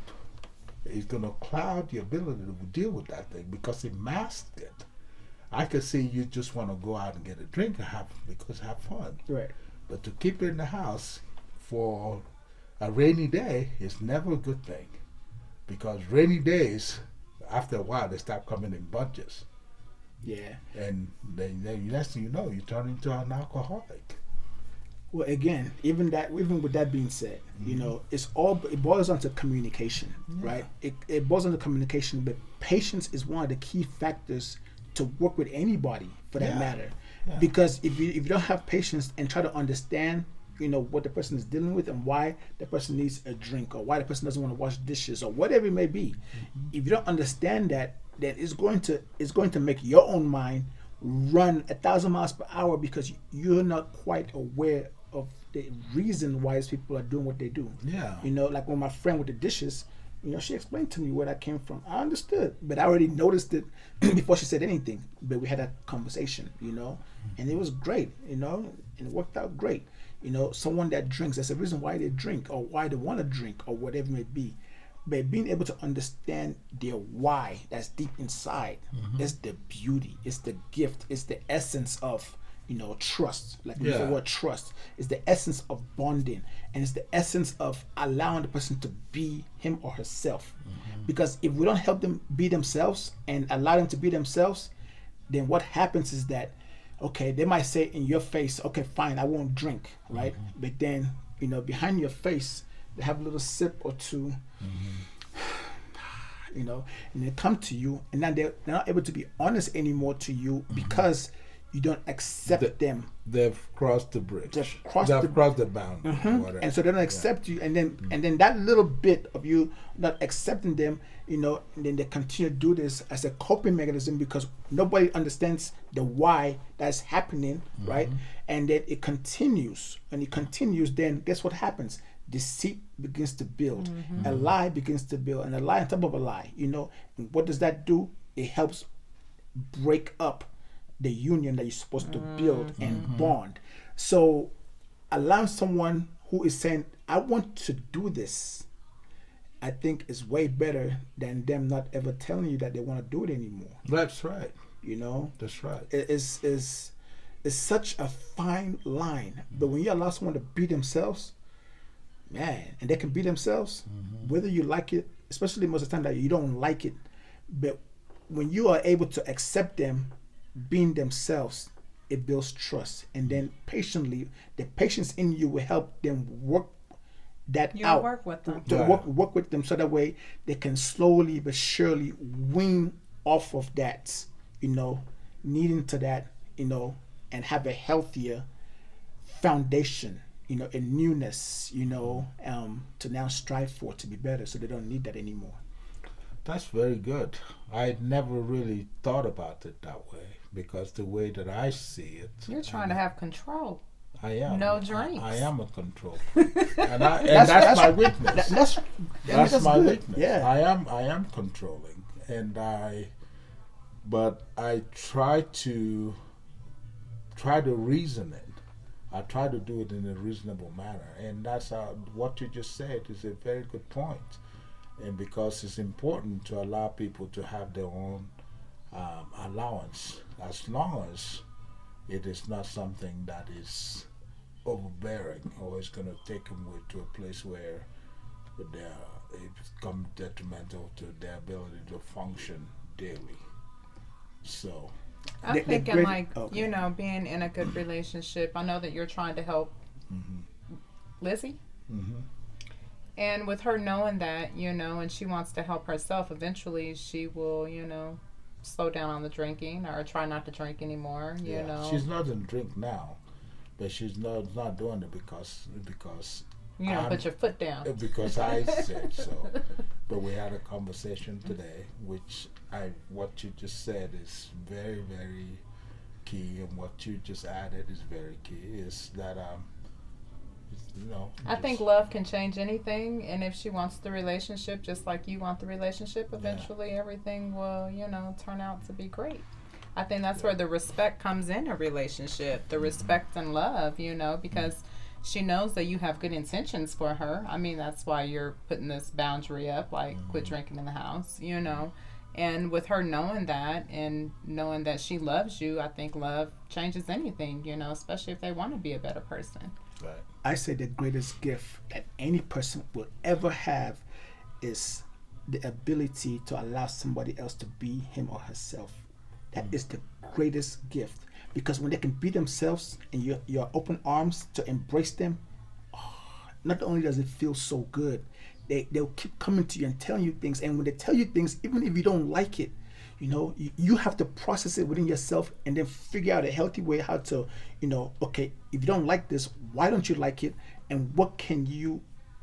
it's gonna cloud your ability to deal with that thing, because it masks it. I could see you just want to go out and get a drink and have fun. Right. But to keep it in the house for a rainy day is never a good thing, because rainy days, after a while, they start coming in bunches. Yeah. And then next thing you know, you turn into an alcoholic. Well, again, even with that being said, you know, it boils down to communication, right? It boils down to communication, but patience is one of the key factors to work with anybody, for that matter. Yeah. Because if you don't have patience and try to understand, you know, what the person is dealing with and why the person needs a drink or why the person doesn't want to wash dishes or whatever it may be, if you don't understand that, then it's going to make your own mind run 1,000 miles per hour because you're not quite aware of the reason why these people are doing what they do. Yeah. You know, like when my friend with the dishes, you know, she explained to me where that came from. I understood, but I already noticed it before she said anything. But we had that conversation, you know, and it was great, you know, and it worked out great. You know, someone that drinks, there's a reason why they drink or why they want to drink or whatever it may be. But being able to understand their why that's deep inside is the beauty, it's the gift, it's the essence of, you know, trust. Like we use the word trust. It's the essence of bonding, and it's the essence of allowing the person to be him or herself. Because if we don't help them be themselves and allow them to be themselves, then what happens is that, okay, they might say in your face, okay, fine, I won't drink, right? But then, you know, behind your face, they have a little sip or two, you know, and they come to you, and then they're not able to be honest anymore to you because you don't accept them. They've crossed the bridge. They've crossed the boundary. And so they don't accept you, and then that little bit of you not accepting them, you know, and then they continue to do this as a coping mechanism because nobody understands the why that's happening, right? And then it continues, then guess what happens? Deceit begins to build, a lie begins to build, and a lie on top of a lie, you know. And what does that do? It helps break up the union that you're supposed to build and bond. So allowing someone who is saying, I want to do this, I think is way better than them not ever telling you that they want to do it anymore. That's right. You know? That's right. It's such a fine line. But when you allow someone to be themselves, man, and they can be themselves, whether you like it, especially most of the time that you don't like it, but when you are able to accept them being themselves, it builds trust, and then patiently, the patience in you will help them work that You'll out. work with them. To work with them, so that way they can slowly but surely wean off of that, you know, needing to that, you know, and have a healthier foundation, you know, a newness, you know, to now strive for to be better, so they don't need that anymore. That's very good. I never really thought about it that way because the way that I see it, You're trying to have control. I am. No drinks. I am a control freak. and that's my weakness. That's my good. weakness. Yeah. I am controlling, but I try to reason it. I try to do it in a reasonable manner, and that's what you just said is a very good point. And because it's important to allow people to have their own allowance, as long as it is not something that is overbearing or is going to take them to a place where it becomes detrimental to their ability to function daily. So I'm thinking you know, being in a good relationship. I know that you're trying to help Lizzie. And with her knowing that, you know, and she wants to help herself, eventually she will, you know, slow down on the drinking or try not to drink anymore, you know. She's not in drink now, but she's not doing it because you know, put your foot down. Because I said so. But we had a conversation today, what you just said is very, very key, and what you just added is very key, is that you know, I think love can change anything, and if she wants the relationship just like you want the relationship, eventually everything will, you know, turn out to be great. I think that's where the respect comes in a relationship, the respect and love, you know, because she knows that you have good intentions for her. I mean, that's why you're putting this boundary up, like quit drinking in the house, you know. And with her knowing that and knowing that she loves you, I think love changes anything, you know, especially if they want to be a better person. Right. I say the greatest gift that any person will ever have is the ability to allow somebody else to be him or herself. That is the greatest gift. Because when they can be themselves and you're open arms to embrace them, not only does it feel so good, they'll keep coming to you and telling you things. And when they tell you things, even if you don't like it, you have to process it within yourself and then figure out a healthy way how to, okay, if you don't like this, why don't you like it? And what can you,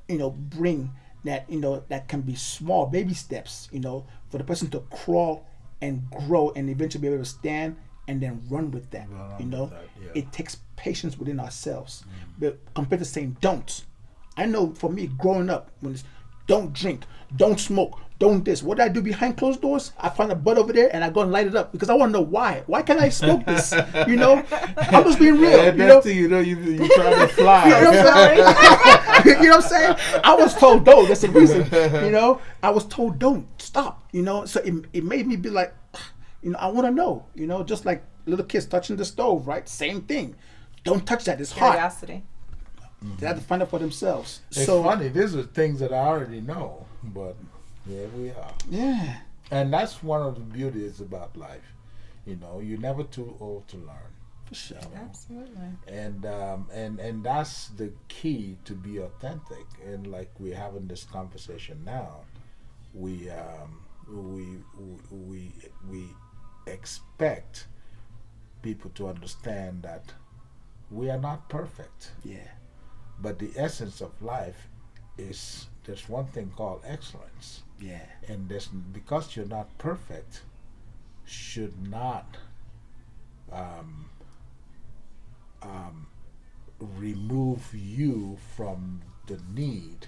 bring that, that can be small baby steps, for the person to crawl and grow and eventually be able to stand and then run with that. It takes patience within ourselves. But compared to saying don't, I know for me growing up, when it's don't drink, don't smoke, don't this. What do I do behind closed doors? I find a butt over there and I go and light it up because I want to know why. Why can't I smoke this? I'm just being real. And next thing you try to fly. You know what I'm saying? You know what I'm saying? I was told don't. That's the reason. I was told don't. Stop. So it made me be like, I want to know. Just like little kids touching the stove, right? Same thing. Don't touch that. It's hot. Curiosity. They have to find out for themselves. It's funny. These are things that I already know, but here we are. Yeah. And that's one of the beauties about life. You're never too old to learn. For sure. Absolutely. And that's the key to be authentic. And like we're having this conversation now, we expect people to understand that we are not perfect. Yeah. But the essence of life is there's one thing called excellence. Yeah. And because you're not perfect, should not remove you from the need,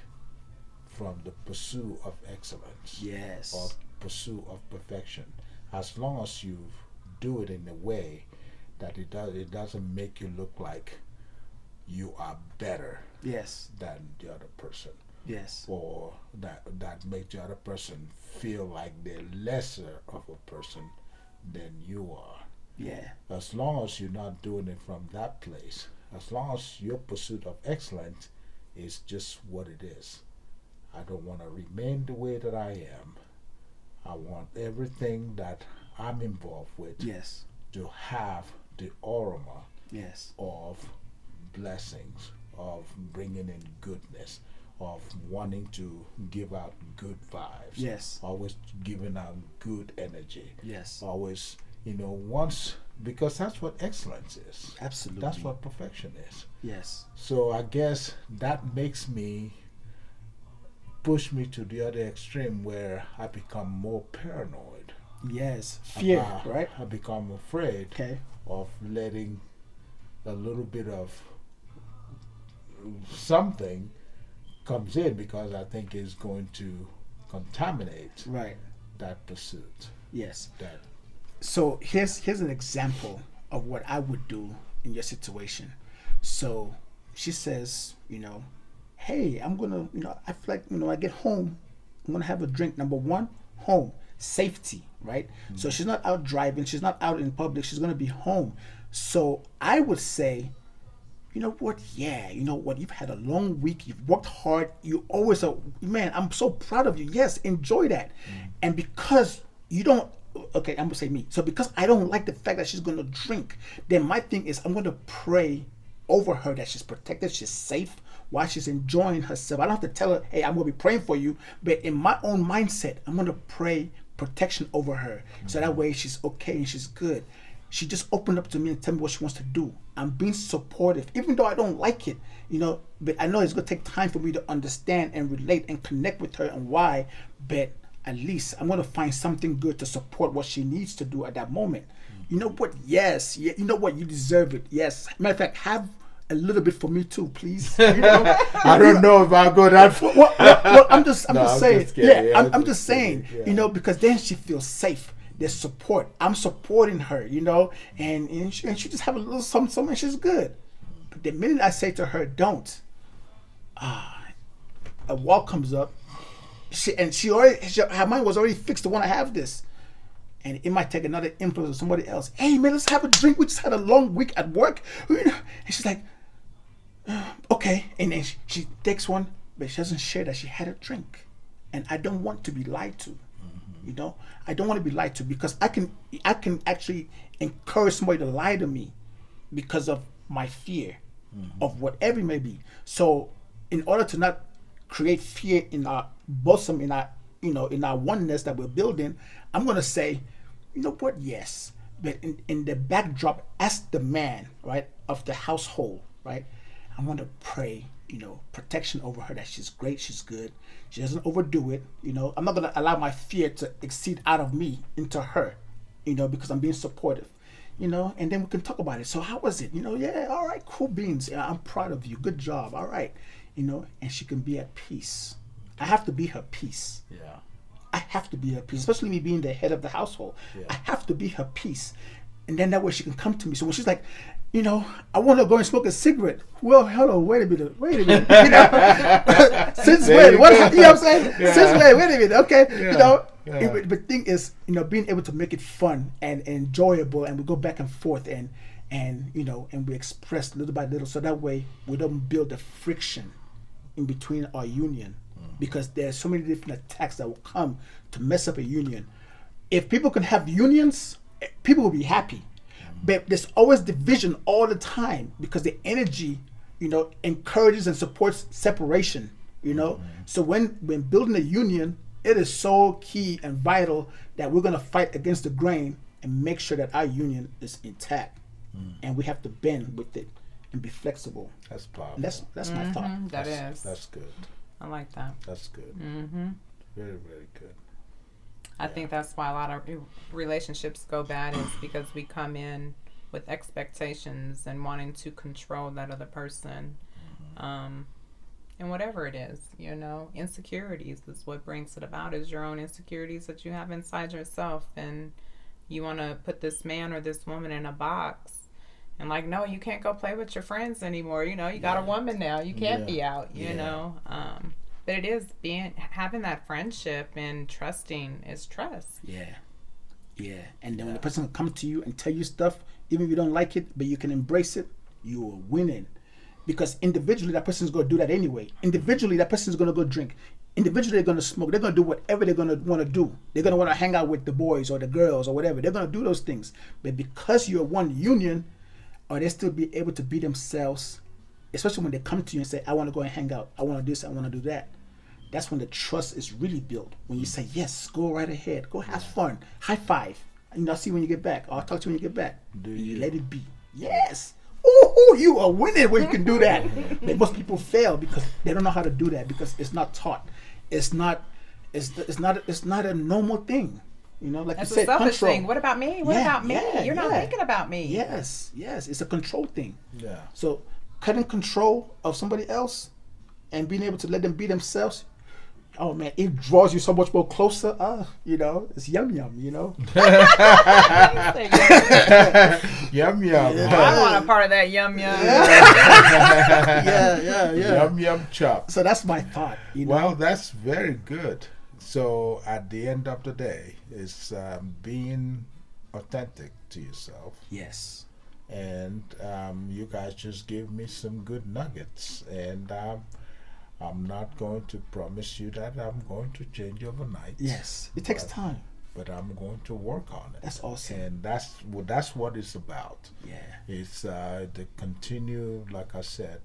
from the pursuit of excellence. Yes. Or pursuit of perfection. As long as you do it in a way that it doesn't make you look like you are better Yes. than the other person. Yes. Or that makes the other person feel like they're lesser of a person than you are. Yeah. As long as you're not doing it from that place, as long as your pursuit of excellence is just what it is. I don't want to remain the way that I am. I want everything that I'm involved with Yes. to have the aroma Yes. of blessings, of bringing in goodness, of wanting to give out good vibes. Yes. Always giving out good energy. Yes. Always, because that's what excellence is. Absolutely. That's what perfection is. Yes. So I guess that push me to the other extreme where I become more paranoid. Yes. Fear, right? I become afraid Okay. of letting a little bit of something comes in because I think it's going to contaminate Right. that pursuit. Yes. That So here's an example of what I would do in your situation. So she says, hey, I'm gonna, I feel like, I get home, I'm gonna have a drink. Number one, home, safety, right? Mm-hmm. So she's not out driving, she's not out in public, she's gonna be home. So I would say, you know what? Yeah, you know what? You've had a long week. You've worked hard. You always are, man, I'm so proud of you. Yes, enjoy that. And because you don't, okay, I'm going to say me. So because I don't like the fact that she's going to drink, then my thing is I'm going to pray over her that she's protected, she's safe while she's enjoying herself. I don't have to tell her, hey, I'm going to be praying for you. But in my own mindset, I'm going to pray protection over her. So that way she's okay and she's good. She just opened up to me and tell me what she wants to do. I'm being supportive, even though I don't like it, but I know it's going to take time for me to understand and relate and connect with her and why, but at least I'm going to find something good to support what she needs to do at that moment. You know what? Yes. You know what? You deserve it. Yes. Matter of fact, have a little bit for me too, please. I don't know if I'll go that far. Well, I'm just saying. I'm just saying, because then she feels safe. There's support. I'm supporting her, and she just have a little something, and she's good. But the minute I say to her, don't, a wall comes up. Her mind was already fixed to want to have this. And it might take another influence of somebody else. Hey, man, let's have a drink. We just had a long week at work. And she's like, okay. And then she takes one, but she doesn't share that she had a drink. and I don't want to be lied to. You know, I don't want to be lied to, because I can actually encourage somebody to lie to me because of my fear of whatever it may be. So in order to not create fear in our bosom, in our, you know, in our oneness that we're building, I'm going to say, you know what, yes, but in the backdrop, as the man, right, of the household, right, I want to pray, you know, protection over her, that she's great, she's good, she doesn't overdo it. You know, I'm not going to allow my fear to exceed out of me into her, you know, because I'm being supportive, you know, and then we can talk about it. So how was it? You know, yeah, all right, cool beans. Yeah, I'm proud of you. Good job. All right. You know, and she can be at peace. I have to be her peace. Yeah. I have to be her peace, especially me being the head of the household. Yeah. I have to be her peace. And then that way she can come to me. So when she's like, you know, I want to go and smoke a cigarette. Well, hello, wait a minute. You know, since when? What? You know what I'm saying? Yeah. Since when? Wait a minute. Okay. Yeah. You know, Yeah. but the thing is, you know, being able to make it fun and enjoyable, and we go back and forth, and you know, and we express little by little, so that way we don't build the friction in between our union, because there's so many different attacks that will come to mess up a union. If people can have unions, people will be happy. But there's always division all the time, because the energy, you know, encourages and supports separation, you know. So when building a union, it is so key and vital that we're going to fight against the grain and make sure that our union is intact. And we have to bend with it and be flexible. That's powerful. And that's my thought. That's good. I like that. That's good. Very, very good. I think that's why a lot of relationships go bad, is because we come in with expectations and wanting to control that other person. And whatever it is, you know, insecurities is what brings it about, is your own insecurities that you have inside yourself. And you want to put this man or this woman in a box. And like, no, you can't go play with your friends anymore. You know, you got a woman now. You can't be out, you know. But it is having that friendship and trusting is trust. Yeah. And then when the person comes to you and tell you stuff, even if you don't like it, but you can embrace it, you are winning. Because individually, that person's going to do that anyway. Individually, that person's going to go drink. Individually, they're going to smoke. They're going to do whatever they're going to want to do. They're going to want to hang out with the boys or the girls or whatever. They're going to do those things. But because you're one union, or they still be able to be themselves, especially when they come to you and say, I want to go and hang out. I want to do this. I want to do that. That's when the trust is really built. When you say, yes, go right ahead. Go have fun. High five. And I'll see you when you get back. Or I'll talk to you when you get back. You let it be. Yes. Oh, you are winning when you can do that. But most people fail because they don't know how to do that, because it's not taught. It's not a normal thing. You know, like that's you said, a selfish control. thing. What about me? What about me? You're not thinking about me. Yes. It's a control thing. Yeah. So cutting control of somebody else and being able to let them be themselves, oh man, it draws you so much more closer. You know, it's yum, you know. Yum. I want a part of that yum. Yeah. Yum chop. So that's my thought. You know? Well, that's very good. So at the end of the day, it's being authentic to yourself. Yes. And you guys just gave me some good nuggets. And I'm not going to promise you that I'm going to change overnight. Yes. It takes time. But I'm going to work on it. That's awesome. And that's what it's about. Yeah. It's the continue, like I said,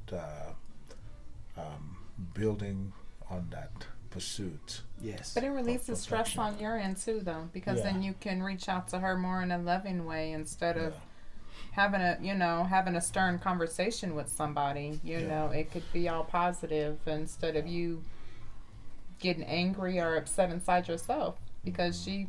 building on that pursuit. Yes. But it releases stress on your end too, though, because then you can reach out to her more in a loving way instead of having a stern conversation with somebody. You know, it could be all positive instead of you getting angry or upset inside yourself because she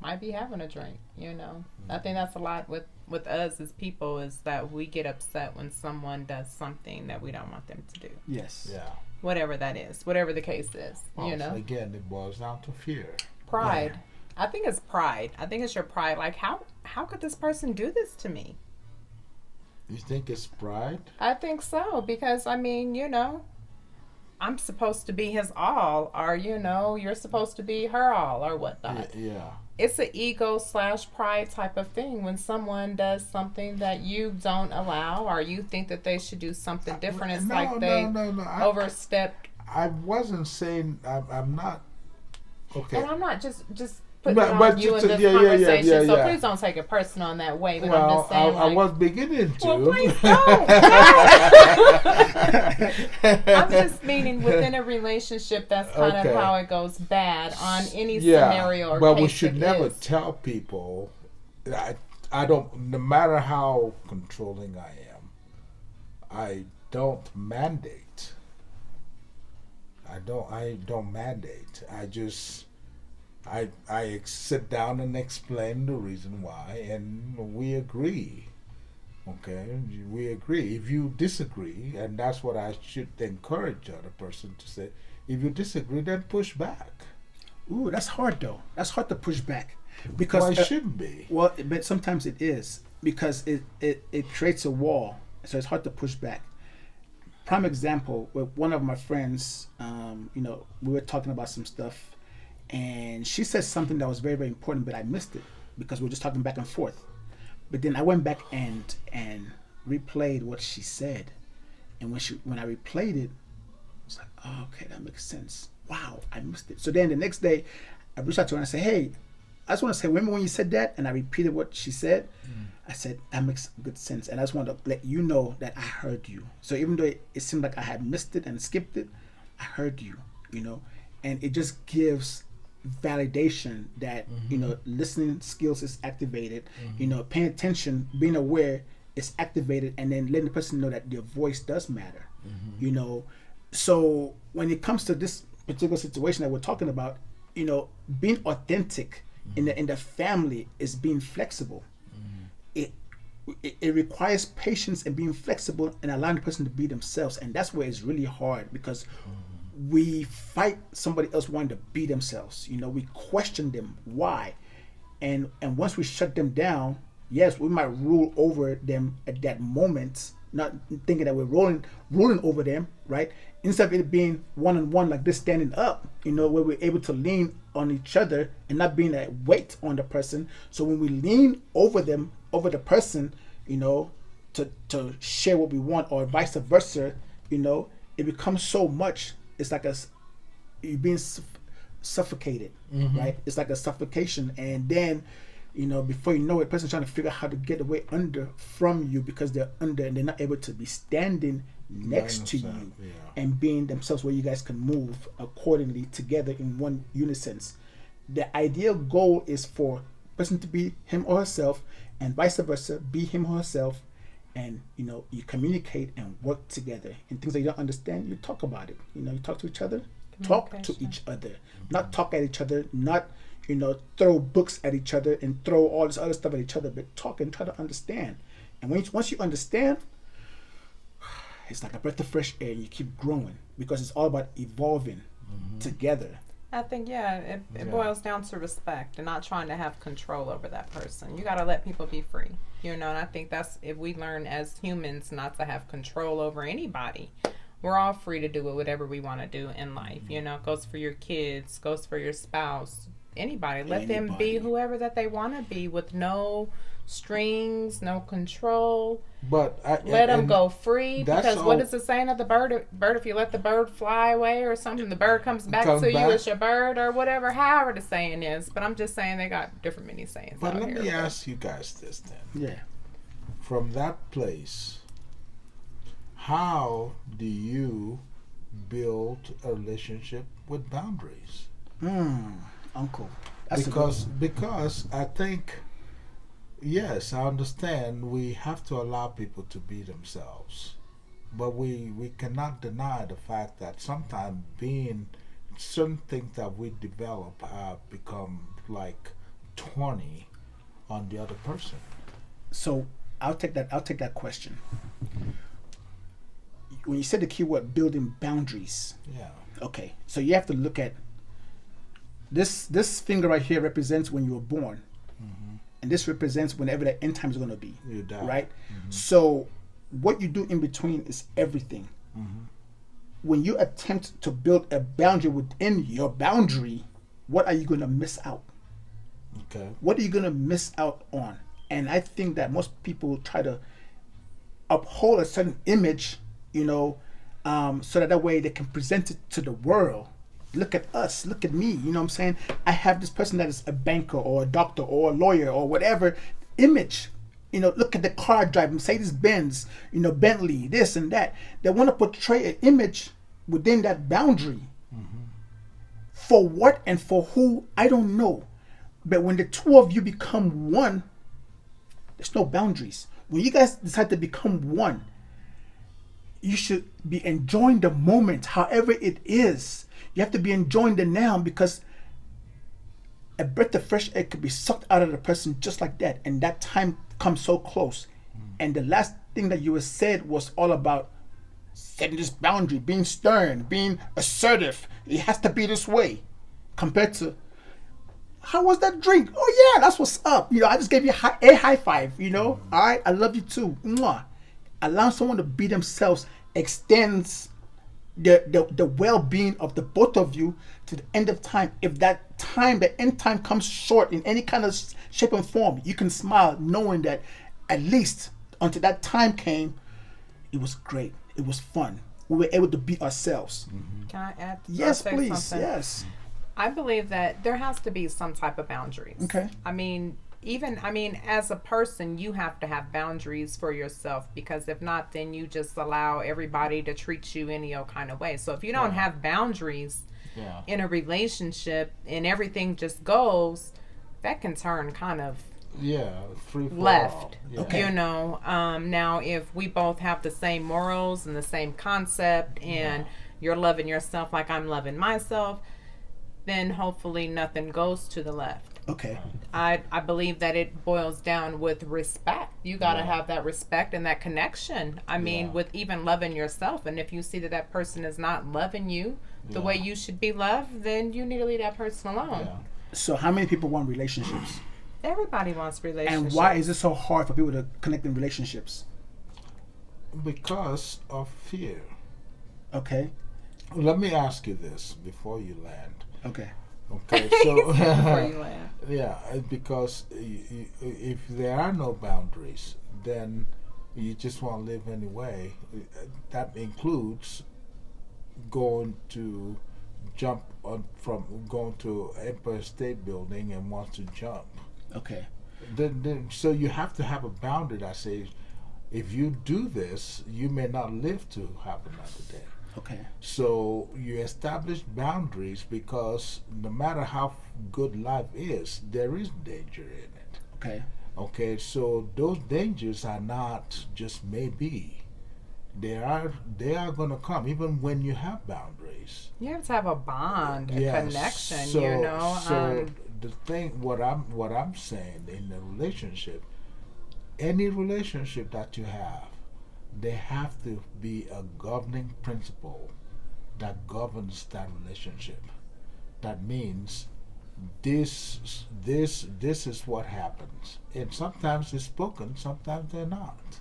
might be having a drink. You know, I think that's a lot with us as people, is that we get upset when someone does something that we don't want them to do. Yes. Yeah. Whatever that is, whatever the case is, you know. Again, it boils down to fear. Pride. I think it's pride. I think it's your pride. Like, how could this person do this to me? You think it's pride? I think so, because I mean, you know, I'm supposed to be his all, or you know, you're supposed to be her all, or whatnot. Yeah. It's an ego/pride type of thing when someone does something that you don't allow, or you think that they should do something different. It's like they overstepped. I wasn't saying. I'm not Okay. And I'm not just putting But- it but on you in to- this yeah, conversation, so yeah. please don't take it personal in that way. But I'm Well, just saying, I was beginning to. well, please don't. I'm just meaning within a relationship, that's kind Okay. of how it goes bad on any Yeah, scenario or but case we should it never is. tell people. I don't. No matter how controlling I don't mandate. I don't mandate. I sit down and explain the reason why, and we agree. Okay, we agree. If you disagree, and that's what I should encourage the other person to say. If you disagree, then push back. Ooh, that's hard though. That's hard to push back because Well, it shouldn't be. well, but sometimes it is because it creates a wall, so it's hard to push back. Prime example with one of my friends, we were talking about some stuff, and she said something that was very, very important, but I missed it because we were just talking back and forth. But then I went back and replayed what she said, and when I replayed it, it's like, oh, okay, that makes sense. Wow, I missed it. So then the next day, I reached out to her and I said, hey, I just want to say, remember when you said that? And I repeated what she said. I said, that makes good sense. And I just want to let you know that I heard you. So even though it seemed like I had missed it and skipped it, I heard you, and it just gives validation that, listening skills is activated, paying attention, being aware is activated, and then letting the person know that their voice does matter, So when it comes to this particular situation that we're talking about, being authentic in the family is being flexible. It requires patience and being flexible and allowing the person to be themselves, and that's where it's really hard because we fight somebody else wanting to be themselves. We question them why, and once we shut them down, yes, we might rule over them at that moment, not thinking that we're ruling over them, right? Instead of it being one-on-one like this, standing up, where we're able to lean on each other and not being a weight on the person. So when we lean over the person, to share what we want, or vice versa, it becomes so much. It's like you're being suffocated, right? It's like a suffocation, and then before you know it, the person's trying to figure out how to get away from you because they're under and they're not able to be standing next to you and being themselves, where you guys can move accordingly together in one unison. The ideal goal is for a person to be him or herself, and vice versa, be him or herself, and you communicate and work together. And things that you don't understand, you talk about it. You talk to each other, not talk at each other, not throw books at each other and throw all this other stuff at each other, but talk and try to understand. And once you understand, it's like a breath of fresh air. You keep growing because it's all about evolving together. I think, it boils down to respect and not trying to have control over that person. You got to let people be free, and I think that's, if we learn as humans not to have control over anybody, we're all free to do whatever we want to do in life. It goes for your kids, goes for your spouse, anybody. Let them be whoever that they want to be, with no strings, no control. But let them go free, because all, what is the saying of the bird? If you let the bird fly away or something, the bird comes back to you as your bird, or whatever, however the saying is. But I'm just saying they got different many sayings. But let me ask you guys this then. Yeah. From that place, how do you build a relationship with boundaries? Uncle. Because I think, yes, I understand we have to allow people to be themselves, but we cannot deny the fact that sometimes being certain things that we develop become like 20 on the other person. So I'll take that question. When you said the keyword building boundaries, okay, so you have to look at this finger right here represents when you were born, and this represents whenever the end time is going to be. You die. Right? So what you do in between is everything. When you attempt to build a boundary within your boundary, what are you going to miss out? Okay. What are you going to miss out on? And I think that most people try to uphold a certain image, so that way they can present it to the world, look at us, look at me. You know what I'm saying? I have this person that is a banker or a doctor or a lawyer or whatever image. Look at the car I drive, Mercedes Benz, Bentley, this and that. They want to portray an image within that boundary. For what and for who, I don't know. But when the two of you become one, there's no boundaries. When you guys decide to become one, you should be enjoying the moment, however it is. You have to be enjoying the now, because a breath of fresh air could be sucked out of the person just like that, and that time comes so close. And the last thing that you said was all about setting this boundary, being stern, being assertive. It has to be this way, compared to, how was that drink? Oh yeah, that's what's up. I just gave you a high five. All right, I love you too. Mwah. Allowing someone to be themselves extends the well-being of the both of you to the end of time. If that time, the end time, comes short in any kind of shape and form, you can smile knowing that at least until that time came, it was great. It was fun. We were able to be ourselves. Can I add? Yes, say please. something? Yes. I believe that there has to be some type of boundaries. Okay. As a person, you have to have boundaries for yourself, because if not, then you just allow everybody to treat you any old kind of way. So if you don't have boundaries in a relationship and everything just goes, that can turn kind of free for left. all. Yeah. Okay. Now if we both have the same morals and the same concept, and you're loving yourself like I'm loving myself, then hopefully nothing goes to the left. Okay. I believe that it boils down with respect. You got to have that respect and that connection. With even loving yourself. And if you see that person is not loving you the way you should be loved, then you need to leave that person alone. Yeah. So how many people want relationships? Everybody wants relationships. And why is it so hard for people to connect in relationships? Because of fear. Okay. Let me ask you this before you land. Okay. Okay, so Before you land. yeah, because if there are no boundaries, then you just want to live anyway. That includes going to jump on from going to Empire State Building and wants to jump. Okay. So you have to have a boundary that says, if you do this, you may not live to have another day. Okay. So you establish boundaries, because no matter how good life is, there is danger in it. Okay. Okay, so those dangers are not just maybe. They are going to come even when you have boundaries. You have to have a bond, a connection, So the thing, what I'm saying in a relationship, any relationship that you have, there have to be a governing principle that governs that relationship. That means this is what happens. And sometimes it's spoken, sometimes they're not.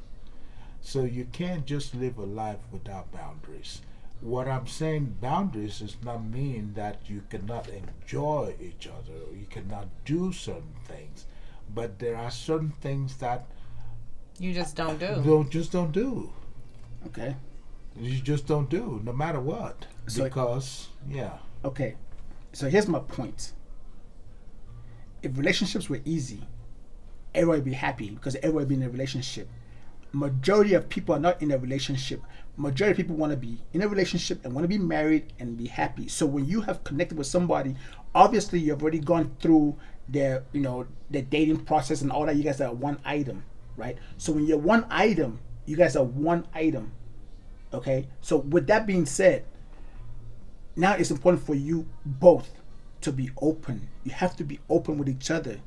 So you can't just live a life without boundaries. What I'm saying, boundaries does not mean that you cannot enjoy each other, or you cannot do certain things. But there are certain things that you just don't do. Don't do. Okay. You just don't do, no matter what. So, because, Okay. So here's my point. If relationships were easy, everybody would be happy because everybody would be in a relationship. Majority of people are not in a relationship. Majority of people want to be in a relationship and want to be married and be happy. So when you have connected with somebody, obviously you've already gone through their dating process and all that. You guys are one item, right? So when you're one item, you guys are one item. Okay? So with that being said, now it's important for you both to be open. You have to be open with each other.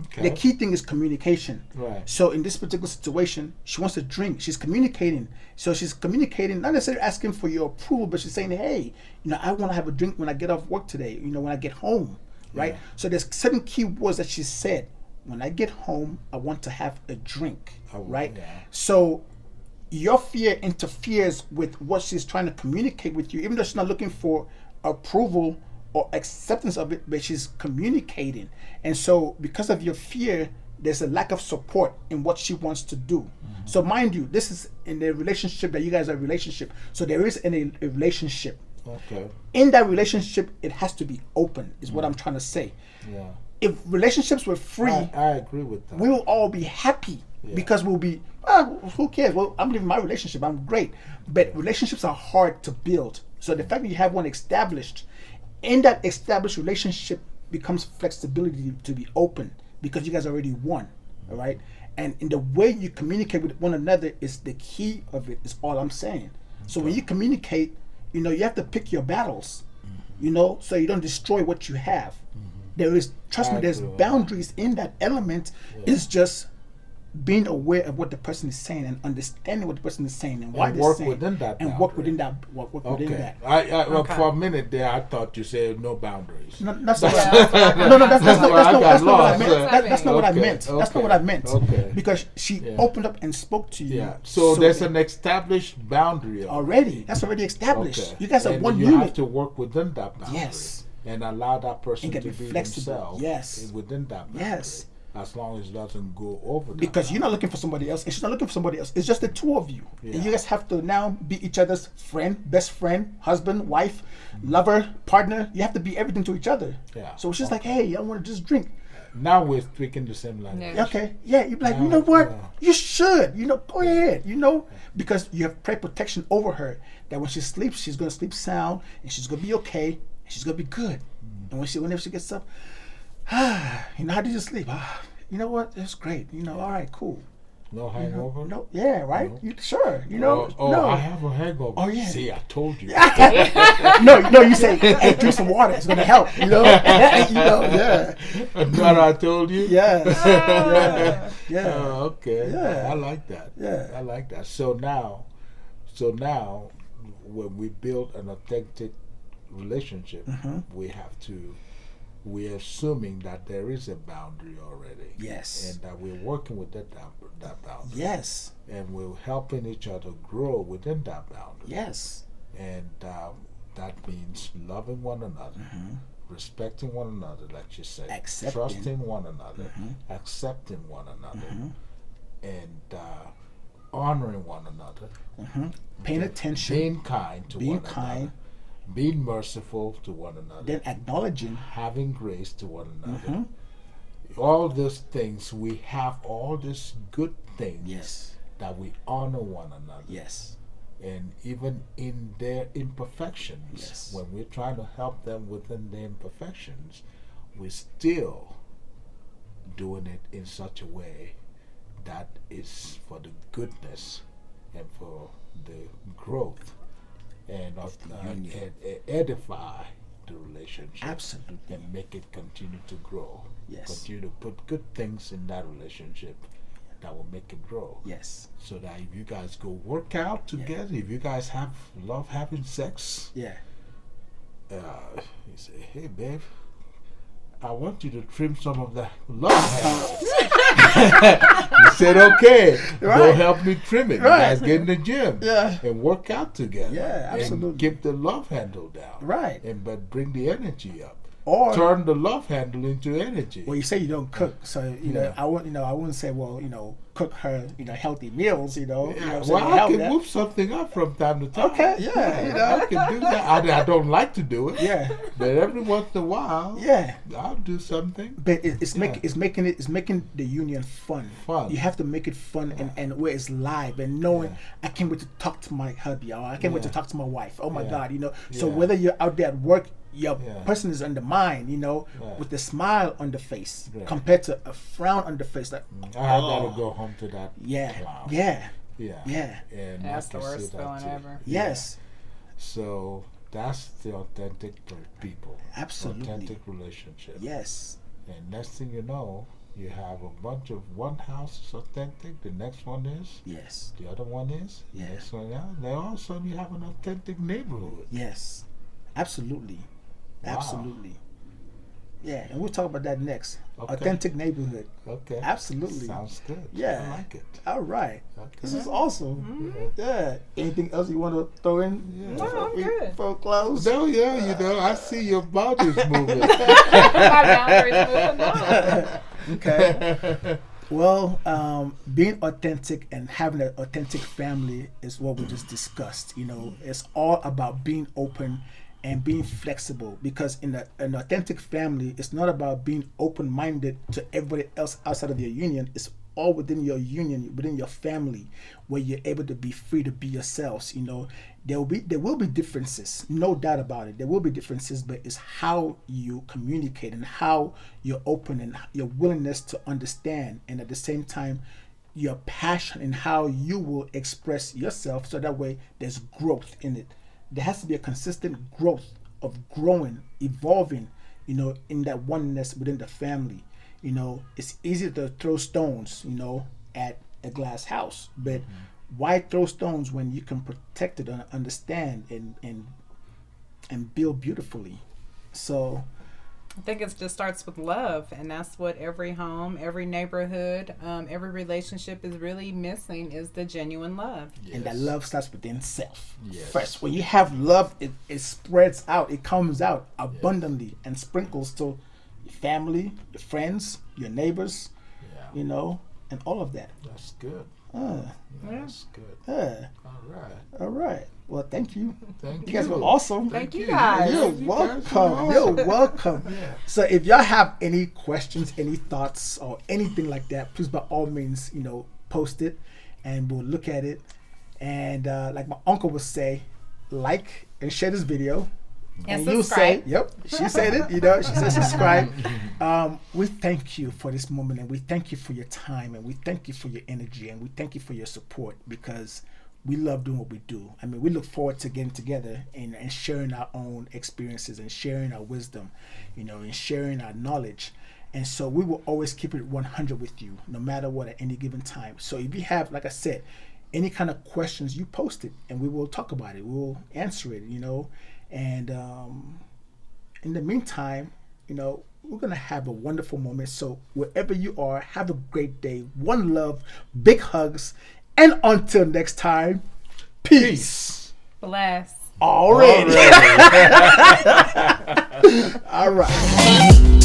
Okay. The key thing is communication. Right. So in this particular situation, she wants to drink. She's communicating. So she's communicating, not necessarily asking for your approval, but she's saying, hey, I want to have a drink when I get off work today, when I get home, right? Yeah. So there's 7 key words that she said. When I get home, I want to have a drink, right? Yeah. So your fear interferes with what she's trying to communicate with you, even though she's not looking for approval or acceptance of it, but she's communicating. And so because of your fear, there's a lack of support in what she wants to do. So mind you, this is in a relationship that you guys are in a relationship. So there is a relationship. Okay. In that relationship, it has to be open, is what I'm trying to say. Yeah. If relationships were free, I agree with that. we will all be happy Yeah. because we'll be, who cares? Well, I'm living my relationship. I'm great. But relationships are hard to build. So the fact that you have one established, in that established relationship becomes flexibility to be open because you guys already won. All right. And in the way you communicate with one another is the key of it, is all I'm saying. So when you communicate, you know, you have to pick your battles, you know, so you don't destroy what you have. There is, trust me, there's agree with boundaries in that element. It's just being aware of what the person is saying and understanding what the person is saying and why And they're work saying, within that and work boundary. within that. Work within Okay. that. Well, Okay. for a minute there, I thought you said no boundaries. No, that's not. Yeah. No, that's That's not. where I got That's not what I lost. meant. That's not what I Okay, meant. That's not what I meant. okay. Because she Yeah. opened up and spoke to you. Yeah. So there's it- an established boundary already. That's already established. Okay. You guys are And one you unit. have to work within that boundary. Yes. And allow that person And to can be be flexible. themselves. Yes. Within that boundary. Yes. As long as it doesn't go over. That Because you're not boundary. looking for somebody else, and she's not looking for somebody else. It's just the two of you. Yeah. And you guys have to now be each other's friend, best friend, husband, wife, lover, partner. You have to be everything to each other. Yeah. So she's like, hey, I want to just drink. Now we're speaking the same language. Yeah. Okay, yeah, you're like, you Yeah, know what? yeah. You should, you know, go ahead, you know, because you have prayer protection over her that when she sleeps, she's gonna sleep sound and she's gonna be okay and she's gonna be good. And whenever she gets up, you know, how did you sleep? You know what? It's great. You know, all right, cool. No hangover. No, yeah, right. No. You sure? You know, Oh, no. I have a hangover. Oh, yeah. See, I told you. no, you say, hey, drink some water. It's gonna help. You know, you know, yeah, What I told you. yes, yeah, yeah. Oh, okay. Yeah. I like that. Yeah. I like that. So now, when we build an authentic relationship, we're assuming that there is a boundary already. Yes. And that we're working with that boundary. Yes, And we're helping each other grow within that boundary. yes, And that means loving one another, respecting one another, like you said, Accepting. trusting one another, accepting one another, and honoring one another, paying attention, being kind to being one kind, another, being merciful to one another, then acknowledging. having grace to one another. All those things, we have all these good things Yes, that we honor one another. yes, And even in their imperfections, Yes. when we're trying to help them within their imperfections, we're still doing it in such a way that is for the goodness and for the growth and of union. edify the relationship. Absolutely. And make it continue to grow. Yes. Continue to put good things in that relationship that will make it grow. Yes, So that if you guys go work out together, if you guys love having sex, yeah, you say, hey babe, I want you to trim some of the love handles. You said, okay, go Right. help me trim it. Right. You guys get in the gym Yeah. and work out together. Yeah, absolutely. And keep the love handle down. Right. And but bring the energy up. Or Turn the love handle into energy. well, you say you don't cook, so you know, Yeah. I wouldn't say, well, you know, cook her, you know, healthy meals, you know. You know what I'm Well, saying? I Help can that. whip something up from time to time. Okay, yeah, you know. I can do that. I don't like to do it. Yeah. But every once in a while, Yeah. I'll do something. But it's Yeah. making the union fun. Fun. You have to make it fun and where it's live and knowing I can't wait to talk to my hubby or I can't wait to Yeah. talk to my wife. Oh my Yeah. God, you know. So Yeah. whether you're out there at work, your Yeah. person is on the mind, you know, Yeah. with a smile on the face Yeah. compared to a frown on the face. Like, I gotta go home to that. yeah, clown. yeah, Yeah. yeah. And That's I the can see worst that feeling too. ever. Yes, So that's the authentic people. Absolutely. Authentic relationship. yes, And next thing you know, you have a bunch of one house is authentic, the next one is, yes, the other one is, Yeah. the next one, yeah. Then all of a sudden you have an authentic neighborhood. yes. Absolutely, Wow. absolutely. Yeah, and we'll talk about that next. Okay. Authentic neighborhood. Okay. Absolutely. Sounds good. Yeah. I like it. All right. Okay. This is awesome. Yeah. Anything else you want to throw in? Yeah. No, I'm we- good. For close? No, yeah, you know, I see your boundaries moving. My boundaries moving on. Okay. Well, being authentic and having an authentic family is what we just discussed. It's all about being open and being flexible, because in an authentic family, it's not about being open minded to everybody else outside of your union. It's all within your union, within your family, where you're able to be free to be yourselves. There will be differences, no doubt about it. There will be differences, but it's how you communicate and how you're open and your willingness to understand, and at the same time, your passion and how you will express yourself, so that way there's growth in it. There has to be a consistent growth of growing, evolving, in that oneness within the family. It's easy to throw stones, at a glass house, but why throw stones when you can protect it and understand and build beautifully? So I think it just starts with love, and that's what every home, every neighborhood, every relationship is really missing, is the genuine love. Yes. And that love starts within self. Yes. First, when you have love, it spreads out, it comes out abundantly and sprinkles to your family, your friends, your neighbors, Yeah. and all of that. That's good. Uh, That's good. uh, All all right. Well, thank you. Thank You guys were awesome. Thank you guys. You're You guys welcome. were You're awesome. welcome. Yeah. So if y'all have any questions, any thoughts, or anything like that, please by all means, post it, and we'll look at it. And like my uncle would say, like and share this video. And you subscribe. say, yep, she said it, she said subscribe. We thank you for this moment, and we thank you for your time, and we thank you for your energy, and we thank you for your support, because we love doing what we do. I mean, we look forward to getting together and sharing our own experiences and sharing our wisdom, and sharing our knowledge. And so we will always keep it 100 with you, no matter what, at any given time. So if you have, like I said, any kind of questions, you post it, and we will talk about it. We'll answer it, And in the meantime, we're going to have a wonderful moment. So wherever you are, have a great day. One love, big hugs. And until next time, peace. Bless. Already. All right.